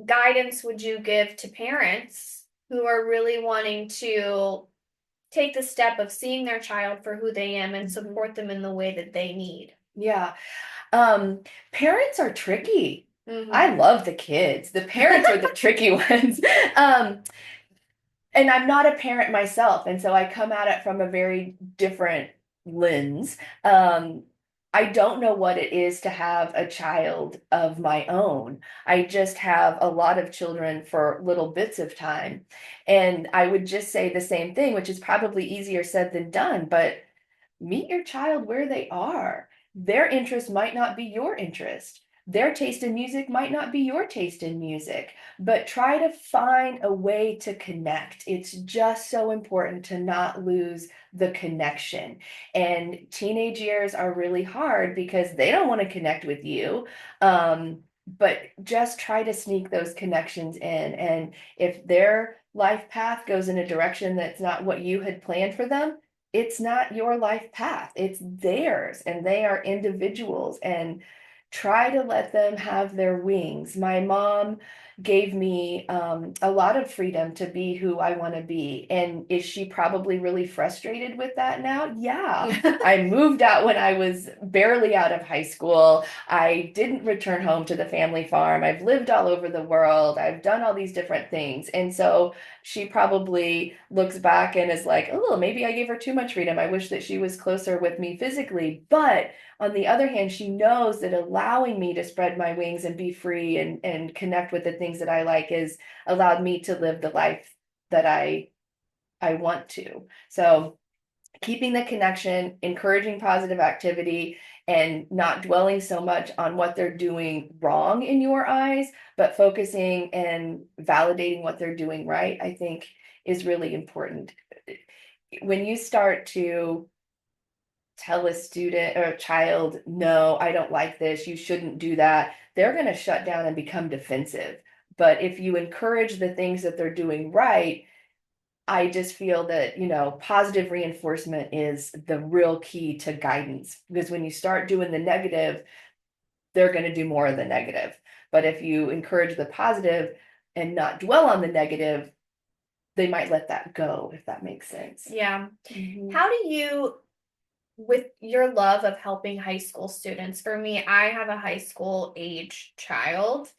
guidance would you give to parents who are really wanting to take the step of seeing their child for who they am and support them in the way that they need? Yeah. Parents are tricky. I Mm-hmm. love the kids. The parents are the tricky ones. Um, and I'm not a parent myself, and so I come at it from a very different lens. Um, I don't know what it is to have a child of my own. I just have a lot of children for little bits of time. And I would just say the same thing, which is probably easier said than done, but meet your child where they are. Their interest might not be your interest. Their taste in music might not be your taste in music, but try to find a way to connect. It's just so important to not lose the connection. And teenage years are really hard because they don't want to connect with you. But just try to sneak those connections in. And if their life path goes in a direction that's not what you had planned for them, it's not your life path, it's theirs, and they are individuals. And try to let them have their wings. My mom gave me a lot of freedom to be who I want to be. And is she probably really frustrated with that now? Yeah. I moved out when I was barely out of high school. I didn't return home to the family farm. I've lived all over the world. I've done all these different things. And so she probably looks back and is like, oh, maybe I gave her too much freedom. I wish that she was closer with me physically. But on the other hand, she knows that allowing me to spread my wings and be free and connect with the things that I like has allowed me to live the life that I want to. So keeping the connection, encouraging positive activity, and not dwelling so much on what they're doing wrong in your eyes, but focusing and validating what they're doing right, I think is really important. When you start to tell a student or a child, no, I don't like this, you shouldn't do that, they're going to shut down and become defensive. But if you encourage the things that they're doing right, I just feel that, positive reinforcement is the real key to guidance, because when you start doing the negative, they're going to do more of the negative. But if you encourage the positive and not dwell on the negative, they might let that go, if that makes sense. Yeah. Mhm. How do you, with your love of helping high school students, for me, I have a high school age child,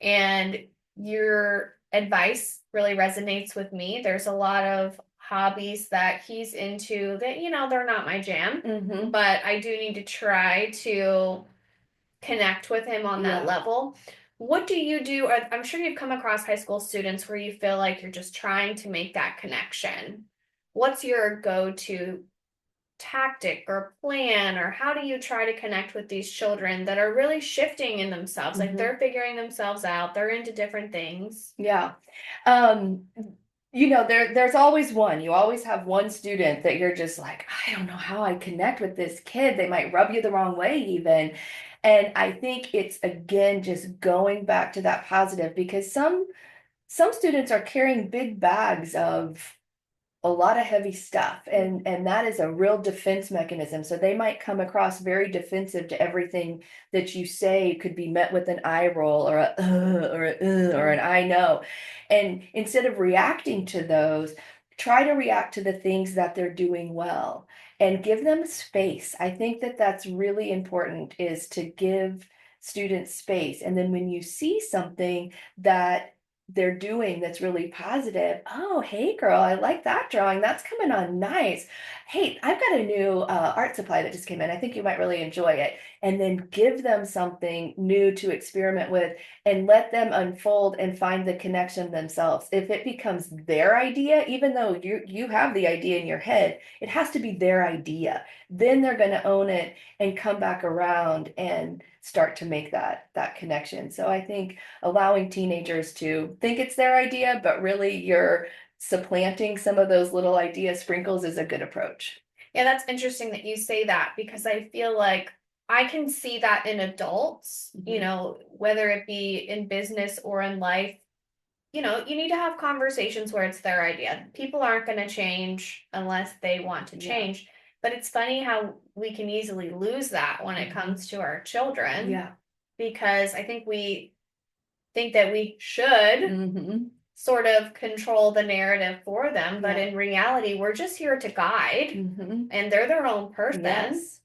and your advice really resonates with me. There's a lot of hobbies that he's into that, they're not my jam, Mhm. but I do need to try to connect with him on that Yeah. level. What do you do? I'm sure you've come across high school students where you feel like you're just trying to make that connection. What's your go-to tactic or plan, or how do you try to connect with these children that are really shifting in themselves? Like Mhm. they're figuring themselves out, they're into different things. Yeah. Um, there's always one. You always have one student that you're just like, I don't know how I connect with this kid. They might rub you the wrong way even. And I think it's again just going back to that positive, because some students are carrying big bags of a lot of heavy stuff, and that is a real defense mechanism. So they might come across very defensive to everything that you say, could be met with an eye roll or a or an I know. And instead of reacting to those, try to react to the things that they're doing well and give them space. I think that that's really important, is to give students space. And then when you see something that they're doing that's really positive. Oh, hey girl, I like that drawing. That's coming on nice. Hey, I've got a new art supply that just came in. I think you might really enjoy it. And then give them something new to experiment with and let them unfold and find the connection themselves. If it becomes their idea, even though you have the idea in your head, it has to be their idea. Then they're going to own it and come back around and start to make that connection. So I think allowing teenagers to think it's their idea, but really you're supplanting some of those little idea sprinkles, is a good approach. Yeah, that's interesting that you say that, because I feel like I can see that in adults, Mhm. whether it be in business or in life, you need to have conversations where it's their idea. People aren't going to change unless they want to Yeah. change. But it's funny how we can easily lose that when it Mhm. comes to our children, Yeah. because I think we think that we should Mhm. sort of control the narrative for them, but Yeah. in reality, we're just here to guide, Mhm. and they're their own person. Yes.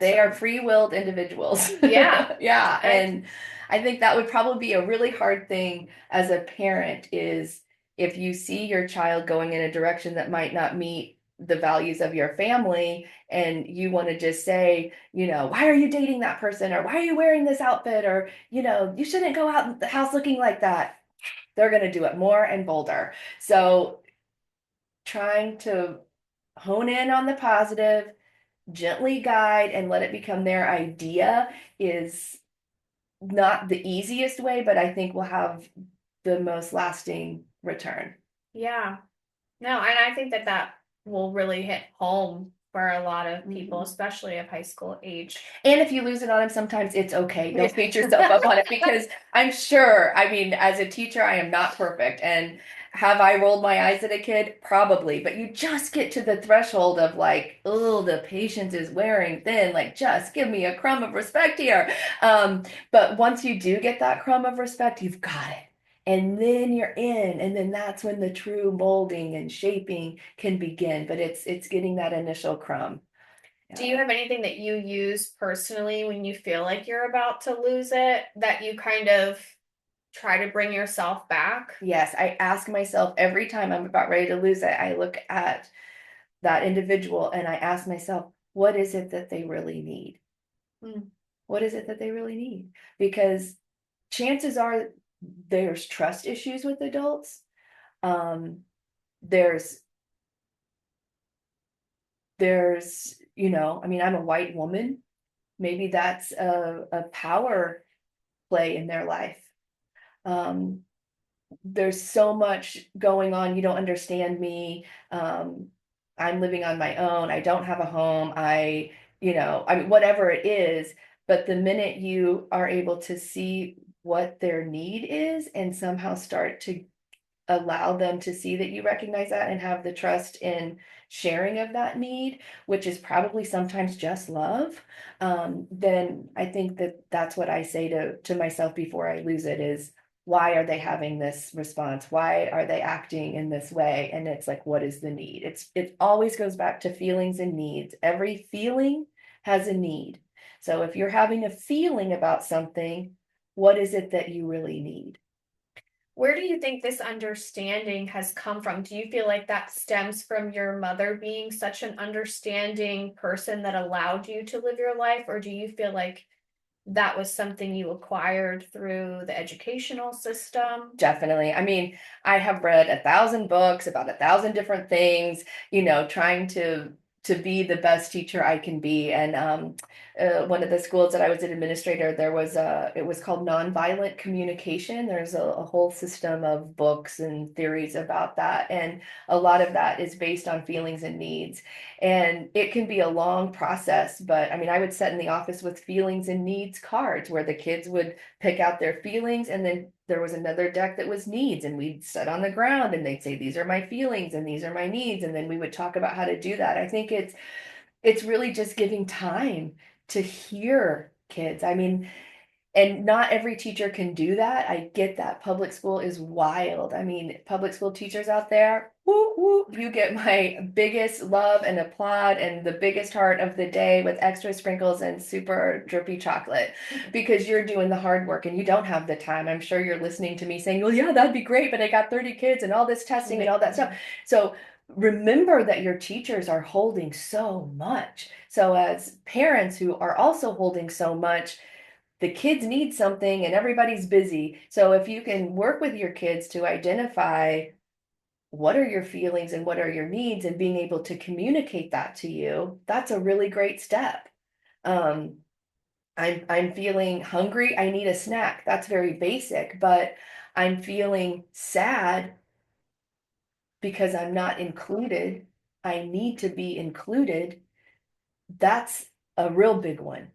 They are So, free-willed individuals. yeah. Yeah, I and I think that would probably be a really hard thing as a parent is if you see your child going in a direction that might not meet the values of your family and you want to just say, why are you dating that person or why are you wearing this outfit or, you shouldn't go out in the house looking like that. They're going to do it more and bolder. So trying to hone in on the positive, gently guide and let it become their idea is not the easiest way, but I think will have the most lasting return. Yeah. No, and I think that that will really hit home for a lot of people, Mhm. especially of high school age. And if you lose it on them, sometimes it's okay. Don't beat yourself Yeah. up on it because I'm sure, I mean, as a teacher, I am not perfect. And have I rolled my eyes at a kid? Probably. But you just get to the threshold of like, oh, the patience is wearing thin. Like, just give me a crumb of respect here. But once you do get that crumb of respect, you've got it. And then you're in, and then that's when the true molding and shaping can begin. But it's getting that initial crumb. Do Yeah. you have anything that you use personally when you feel like you're about to lose it that you kind of try to bring yourself back? Yes, I ask myself every time I'm about ready to lose it, I look at that individual and I ask myself, what is it that they really need? Mm. What is it that they really need? Because chances are there's trust issues with adults. Um, there's I mean, I'm a white woman. Maybe that's a power play in their life. Um, there's so much going on. You don't understand me. I'm living on my own. I don't have a home. I mean, whatever it is. But the minute you are able to see what their need is and somehow start to allow them to see that you recognize that and have the trust in sharing of that need, which is probably sometimes just love, then I think that that's what I say to myself before I lose it is why are they having this response? Why are they acting in this way? And it's like, what is the need? It always goes back to feelings and needs. Every feeling has a need. So if you're having a feeling about something, what is it that you really need? Where do you think this understanding has come from? Do you feel like that stems from your mother being such an understanding person that allowed you to live your life? Or do you feel like that was something you acquired through the educational system? Definitely. I mean, I have read 1,000 books about 1,000 different things, trying to be the best teacher I can be. And one of the schools that I was an administrator, it was called nonviolent communication. There's a whole system of books and theories about that. And a lot of that is based on feelings and needs. And it can be a long process, but I mean, I would sit in the office with feelings and needs cards where the kids would pick out their feelings and then there was another deck that was needs and we'd sit on the ground and they'd say these are my feelings and these are my needs and then we would talk about how to do that. I think it's really just giving time to hear kids. I mean, and not every teacher can do that. I get that. Public school is wild. I mean, public school teachers out there, woo woo, you get my biggest love and applaud and the biggest heart of the day with extra sprinkles and super drippy chocolate because you're doing the hard work and you don't have the time. I'm sure you're listening to me saying, well, yeah, that'd be great, but I got 30 kids and all this testing and all that stuff. So remember that your teachers are holding so much. So as parents who are also holding so much, the kids need something and everybody's busy. So if you can work with your kids to identify what are your feelings and what are your needs and being able to communicate that to you, that's a really great step. Um, I'm feeling hungry, I need a snack. That's very basic, but I'm feeling sad because I'm not included. I need to be included. That's a real big one.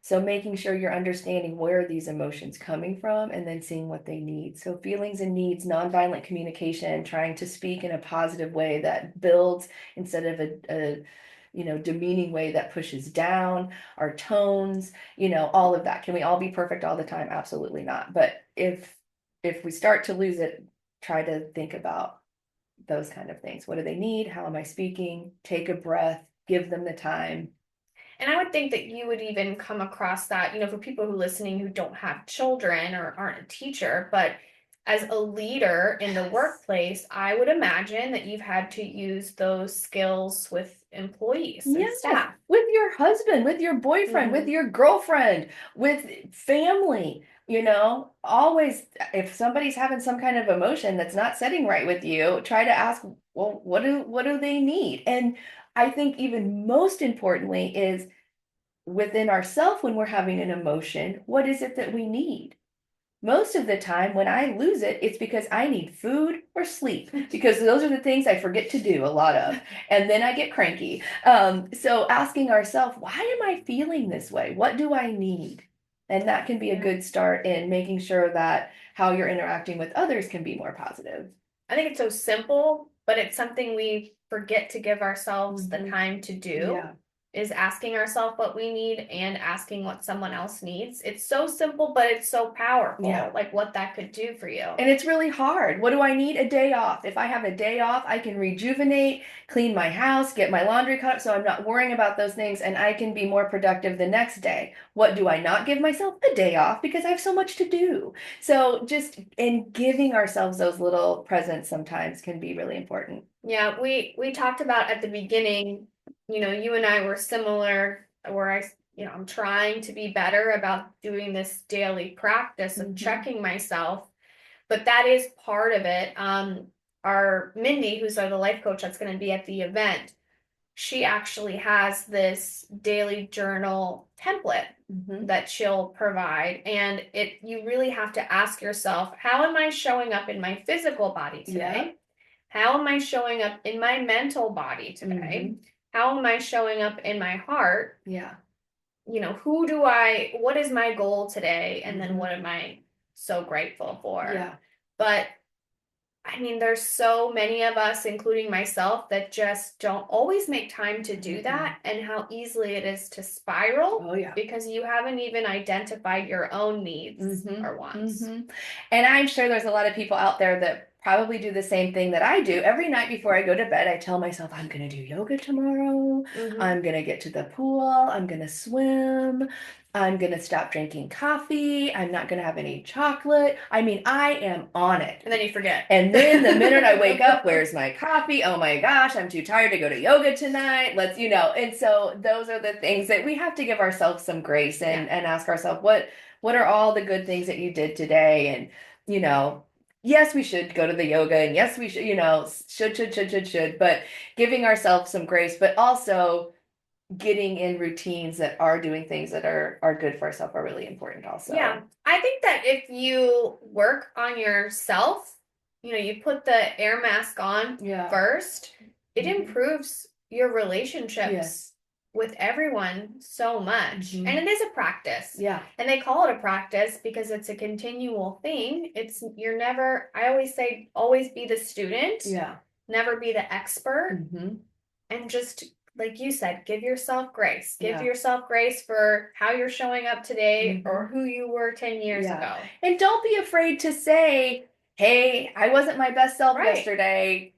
So making sure you're understanding where are these emotions coming from and then seeing what they need. So feelings and needs, nonviolent communication, trying to speak in a positive way that builds instead of a demeaning way that pushes down, our tones, all of that. Can we all be perfect all the time? Absolutely not. But if we start to lose it, try to think about those kind of things. What do they need? How am I speaking? Take a breath, give them the time. And I would think that you would even come across that, for people who listening who don't have children or aren't a teacher, but as a leader in the workplace, I would imagine that you've had to use those skills with employees and Yes, staff. with your husband, with your boyfriend, with your girlfriend, with family, always if somebody's having some kind of emotion that's not sitting right with you, try to ask, well, what do they need? And I think even most importantly is within ourselves when we're having an emotion, what is it that we need? Most of the time when I lose it, it's because I need food or sleep, because those are the things I forget to do a lot of. And then I get cranky. So asking ourselves, why am I feeling this way? What do I need? And that can be a good start in making sure that how you're interacting with others can be more positive. I think it's so simple, but it's something we forget to give ourselves the time to do. Yeah. Is asking ourselves what we need and asking what someone else needs. It's so simple, but it's so powerful. Yeah. Like what that could do for you. And it's really hard. What do I need? A day off. If I have a day off, I can rejuvenate, clean my house, get my laundry cut up so I'm not worrying about those things, and I can be more productive the next day. What do I not give myself? A day off because I have so much to do. So just in giving ourselves those little presents sometimes can be really important. Yeah, we talked about at the beginning, you and I were similar where I'm trying to be better about doing this daily practice of checking myself, but that is part of it. Our Mindy, who's the life coach that's going to be at the event, she actually has this daily journal template that she'll provide, and you really have to ask yourself, how am I showing up in my physical body today? How am I showing up in my mental body today? How am I showing up in my heart? Yeah. What is my goal today? And then what am I so grateful for? Yeah. But I mean, there's so many of us, including myself, that just don't always make time to do that, and how easily it is to spiral. Oh, yeah. Because you haven't even identified your own needs or wants. And I'm sure there's a lot of people out there that probably do the same thing that I do. Every night before I go to bed, I tell myself, I'm going to do yoga tomorrow. I'm going to get to the pool. I'm going to swim. I'm going to stop drinking coffee. I'm not going to have any chocolate. I mean, I am on it. And then you forget. And then the minute I wake up, where's my coffee? Oh my gosh, I'm too tired to go to yoga tonight. And so those are the things that we have to give ourselves some grace and ask ourselves, what are all the good things that you did today? And, yes, we should go to the yoga, and yes, we should, but giving ourselves some grace, but also getting in routines that are doing things that are good for ourselves are really important also. Yeah. I think that if you work on yourself, you put the air mask on first, it improves your relationships with everyone so much. And it is a practice. Yeah. And they call it a practice because it's a continual thing. I always say, always be the student. Yeah. Never be the expert. And just, like you said, give yourself grace. Give yourself grace for how you're showing up today or who you were 10 years ago. And don't be afraid to say, hey, I wasn't my best self yesterday.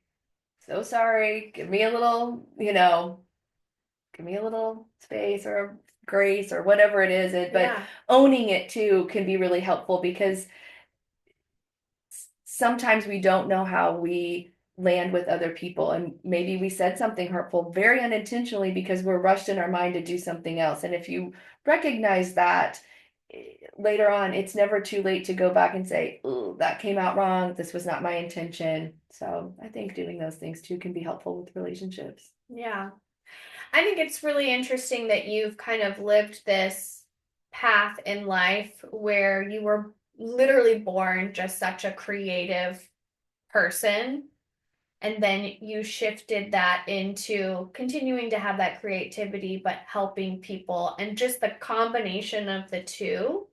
So sorry. Give me a little, space or grace or whatever it is. But owning it too can be really helpful, because sometimes we don't know how we land with other people, and maybe we said something hurtful very unintentionally because we're rushed in our mind to do something else. And if you recognize that later on, it's never too late to go back and say, "Ooh, that came out wrong. This was not my intention." So I think doing those things too can be helpful with relationships. Yeah. I think it's really interesting that you've kind of lived this path in life where you were literally born just such a creative person. and then you shifted that into continuing to have that creativity, but helping people. And just the combination of the two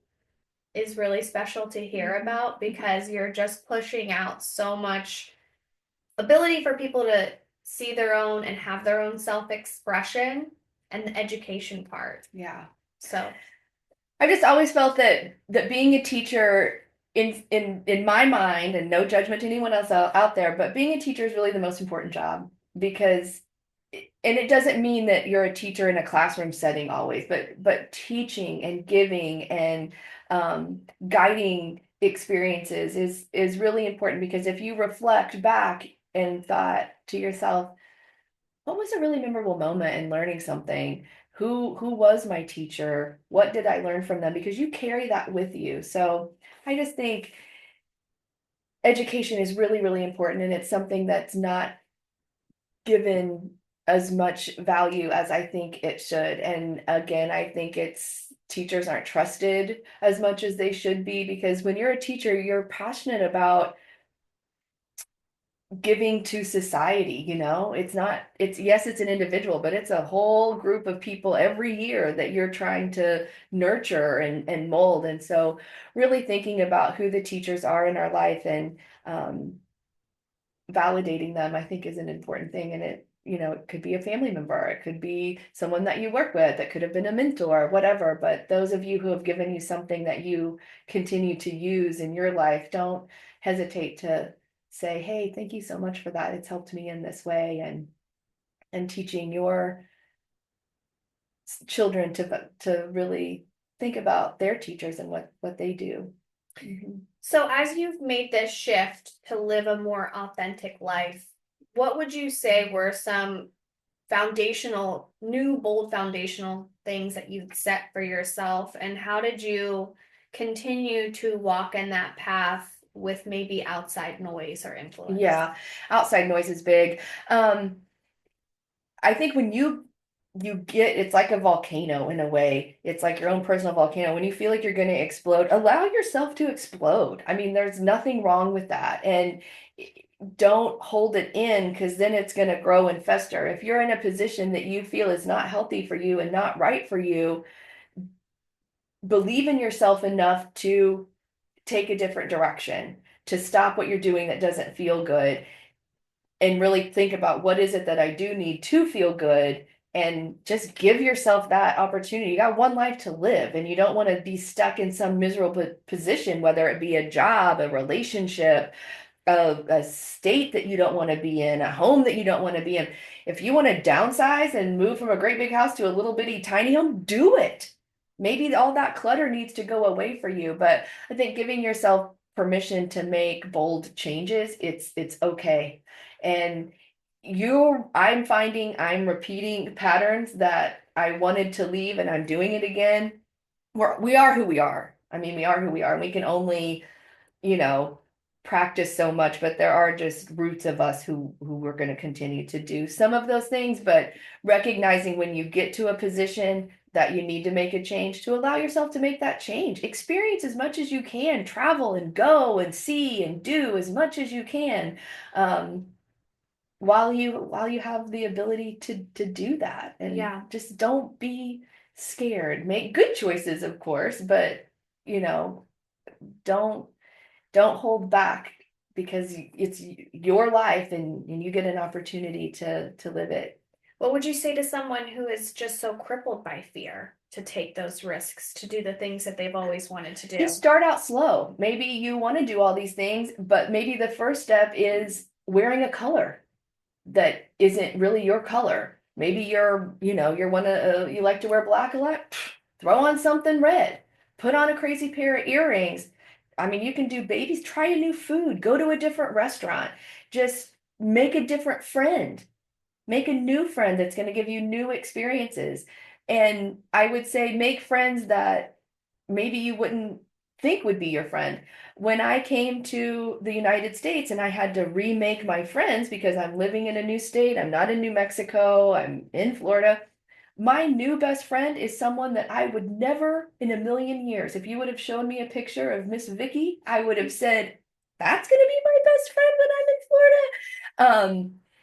is really special to hear about, because you're just pushing out so much ability for people to see their own and have their own self-expression, and the education part. Yeah. So I've just always felt that being a teacher in my mind, and no judgment to anyone else out there, but being a teacher is really the most important job, because and it doesn't mean that you're a teacher in a classroom setting always, but teaching and giving and guiding experiences is really important, because if you reflect back and thought to yourself, what was a really memorable moment in learning something? Who was my teacher? What did I learn from them? Because you carry that with you. So I just think education is really, really important, and it's something that's not given as much value as I think it should. And again, I think it's teachers aren't trusted as much as they should be, because when you're a teacher, you're passionate about giving to society. It's not, it's, yes, it's an individual, but it's a whole group of people every year that you're trying to nurture and mold. And so really thinking about who the teachers are in our life, and validating them, I think, is an important thing. And it could be a family member, it could be someone that you work with, it could have been a mentor, whatever. But those of you who have given you something that you continue to use in your life, don't hesitate to say, hey, thank you so much for that. It's helped me in this way. And teaching your children to really think about their teachers and what they do. Mm-hmm. So as you've made this shift to live a more authentic life, what would you say were some bold foundational things that you've set for yourself? And how did you continue to walk in that path with maybe outside noise or influence? Yeah, outside noise is big. I think when you get, it's like a volcano in a way. It's like your own personal volcano. When you feel like you're going to explode, allow yourself to explode. I mean, there's nothing wrong with that. And don't hold it in, because then it's going to grow and fester. If you're in a position that you feel is not healthy for you and not right for you, believe in yourself enough to take a different direction, to stop what you're doing that doesn't feel good, and really think about what is it that I do need to feel good, and just give yourself that opportunity. You got one life to live, and you don't want to be stuck in some miserable position, whether it be a job, a relationship, a state that you don't want to be in, a home that you don't want to be in. If you want to downsize and move from a great big house to a little bitty tiny home, do it. Maybe all that clutter needs to go away for you. But I think giving yourself permission to make bold changes, it's okay. And I'm finding I'm repeating patterns that I wanted to leave, and I'm doing it again. We are who we are. I mean, we are who we are. And we can only, you know, practice so much, but there are just roots of us who we're going to continue to do some of those things. But recognizing when you get to a position that you need to make a change, to allow yourself to make that change. Experience as much as you can, travel and go and see and do as much as you can, while you have the ability to do that. And Yeah. just don't be scared. Make good choices, of course, but you know, don't hold back, because it's your life, and you get an opportunity to live it. What would you say to someone who is just so crippled by fear to take those risks, to do the things that they've always wanted to do? Just start out slow. Maybe you want to do all these things, but maybe the first step is wearing a color that isn't really your color. Maybe you're one of you like to wear black a lot. Throw on something red. Put on a crazy pair of earrings. I mean, you can do babies. Try a new food. Go to a different restaurant. Just make a different friend. Make a new friend that's going to give you new experiences. And I would say make friends that maybe you wouldn't think would be your friend. When I came to the United States and I had to remake my friends because I'm living in a new state, I'm not in New Mexico, I'm in Florida. My new best friend is someone that I would never in a million years, if you would have shown me a picture of Miss Vicky, I would have said, that's going to be my best friend when I'm in Florida.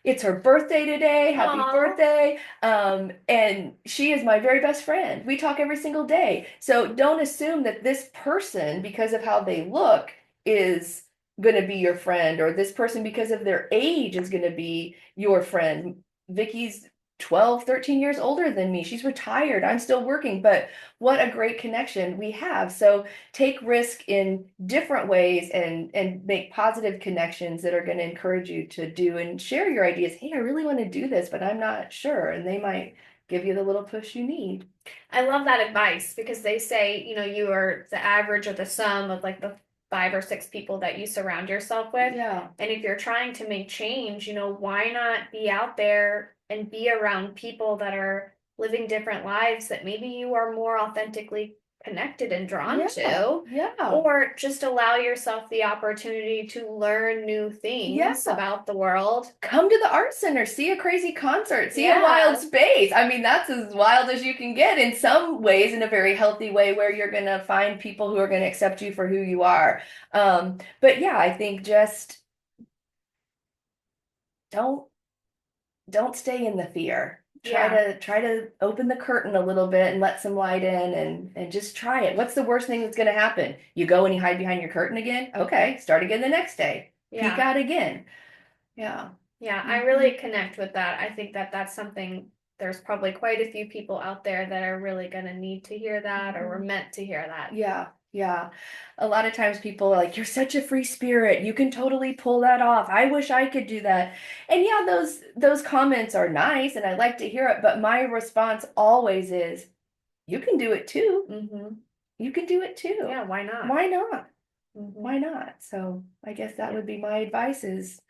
It's her birthday today. Happy Aw. birthday. And she is my very best friend. We talk every single day. So don't assume that this person, because of how they look, is going to be your friend, or this person, because of their age, is going to be your friend. Vicky's 12, 13 years older than me. She's retired. I'm still working, but what a great connection we have. So take risk in different ways and make positive connections that are going to encourage you to do and share your ideas. Hey, I really want to do this, but I'm not sure. And they might give you the little push you need. I love that advice because they say, you are the average or the sum of like the 5 or 6 people that you surround yourself with. Yeah. And if you're trying to make change, why not be out there and be around people that are living different lives that maybe you are more authentically connected and drawn to, Yeah. or just allow yourself the opportunity to learn new things about the world. Come to the art center, see a crazy concert, see a Yeah. wild space. I mean, that's as wild as you can get, in some ways, in a very healthy way, where you're going to find people who are going to accept you for who you are. But yeah, I think just don't stay in the fear. Try to open the curtain a little bit and let some light in, and just try it. What's the worst thing that's going to happen? You go and you hide behind your curtain again? Okay, start again the next day. Yeah. Peek out again. Yeah. Yeah, I really connect with that. I think that that's something, there's probably quite a few people out there that are really going to need to hear that, or were meant to hear that. Yeah. Yeah. A lot of times people are like, you're such a free spirit. You can totally pull that off. I wish I could do that. And yeah, those comments are nice and I like to hear it, but my response always is, you can do it too. Mm-hmm. You can do it too. Yeah, why not? Why not? Mm-hmm. Why not? So I guess that would be my advice, is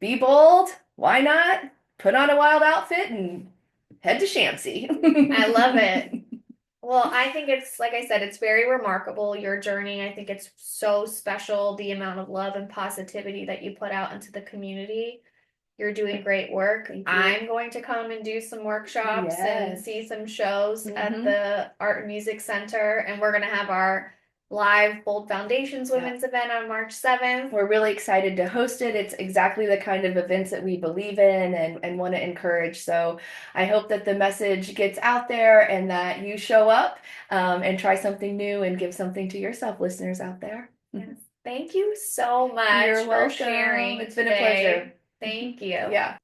be bold. Why not? Put on a wild outfit and head to Shamsi. I love it. Well, I think it's, like I said, it's very remarkable, your journey. I think it's so special, the amount of love and positivity that you put out into the community. You're doing great work. I'm going to come and do some workshops and see some shows at the Art and Music Center. And we're going to have our live Bold Foundations Women's event on March 7th. We're really excited to host it. It's exactly the kind of events that we believe in and want to encourage. So I hope that the message gets out there and that you show up and try something new and give something to yourself, listeners out there. Yes. Thank you so much You're for welcome. sharing. It's been a pleasure. Thank you. Yeah.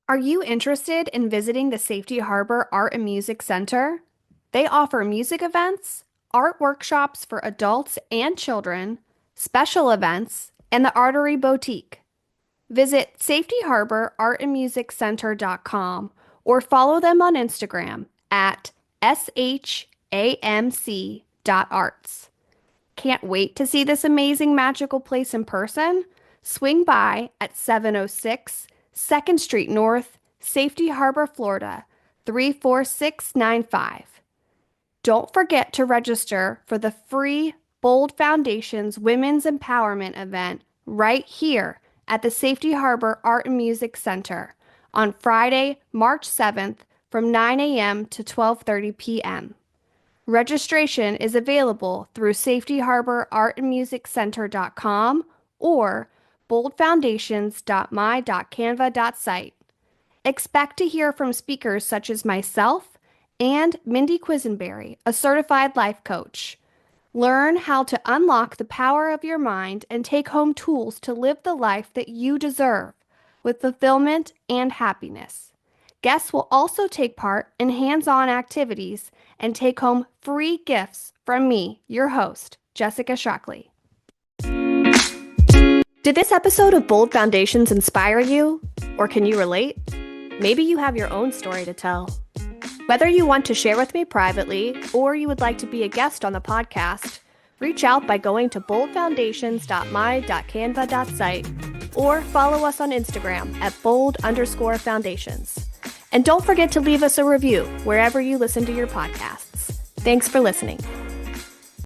Are you interested in visiting the Safety Harbor Art and Music Center? They offer music events, art workshops for adults and children, special events, and the Artery Boutique. Visit safetyharborartandmusiccenter.com or follow them on Instagram at shamc.arts. Can't wait to see this amazing magical place in person? Swing by at 706 2nd Street North, Safety Harbor, Florida, 34695. Don't forget to register for the free Bold Foundations Women's Empowerment event right here at the Safety Harbor Art and Music Center on Friday, March 7th from 9 a.m. to 12:30 p.m. Registration is available through safetyharborartandmusiccenter.com or boldfoundations.my.canva.site. Expect to hear from speakers such as myself and Mindy Quisenberry, a certified life coach. Learn how to unlock the power of your mind and take home tools to live the life that you deserve with fulfillment and happiness. Guests will also take part in hands-on activities and take home free gifts from me, your host, Jessica Shockley. Did this episode of Bold Foundations inspire you? Or can you relate? Maybe you have your own story to tell. Whether you want to share with me privately or you would like to be a guest on the podcast, reach out by going to boldfoundations.my.canva.site or follow us on Instagram at bold_foundations. And don't forget to leave us a review wherever you listen to your podcasts. Thanks for listening.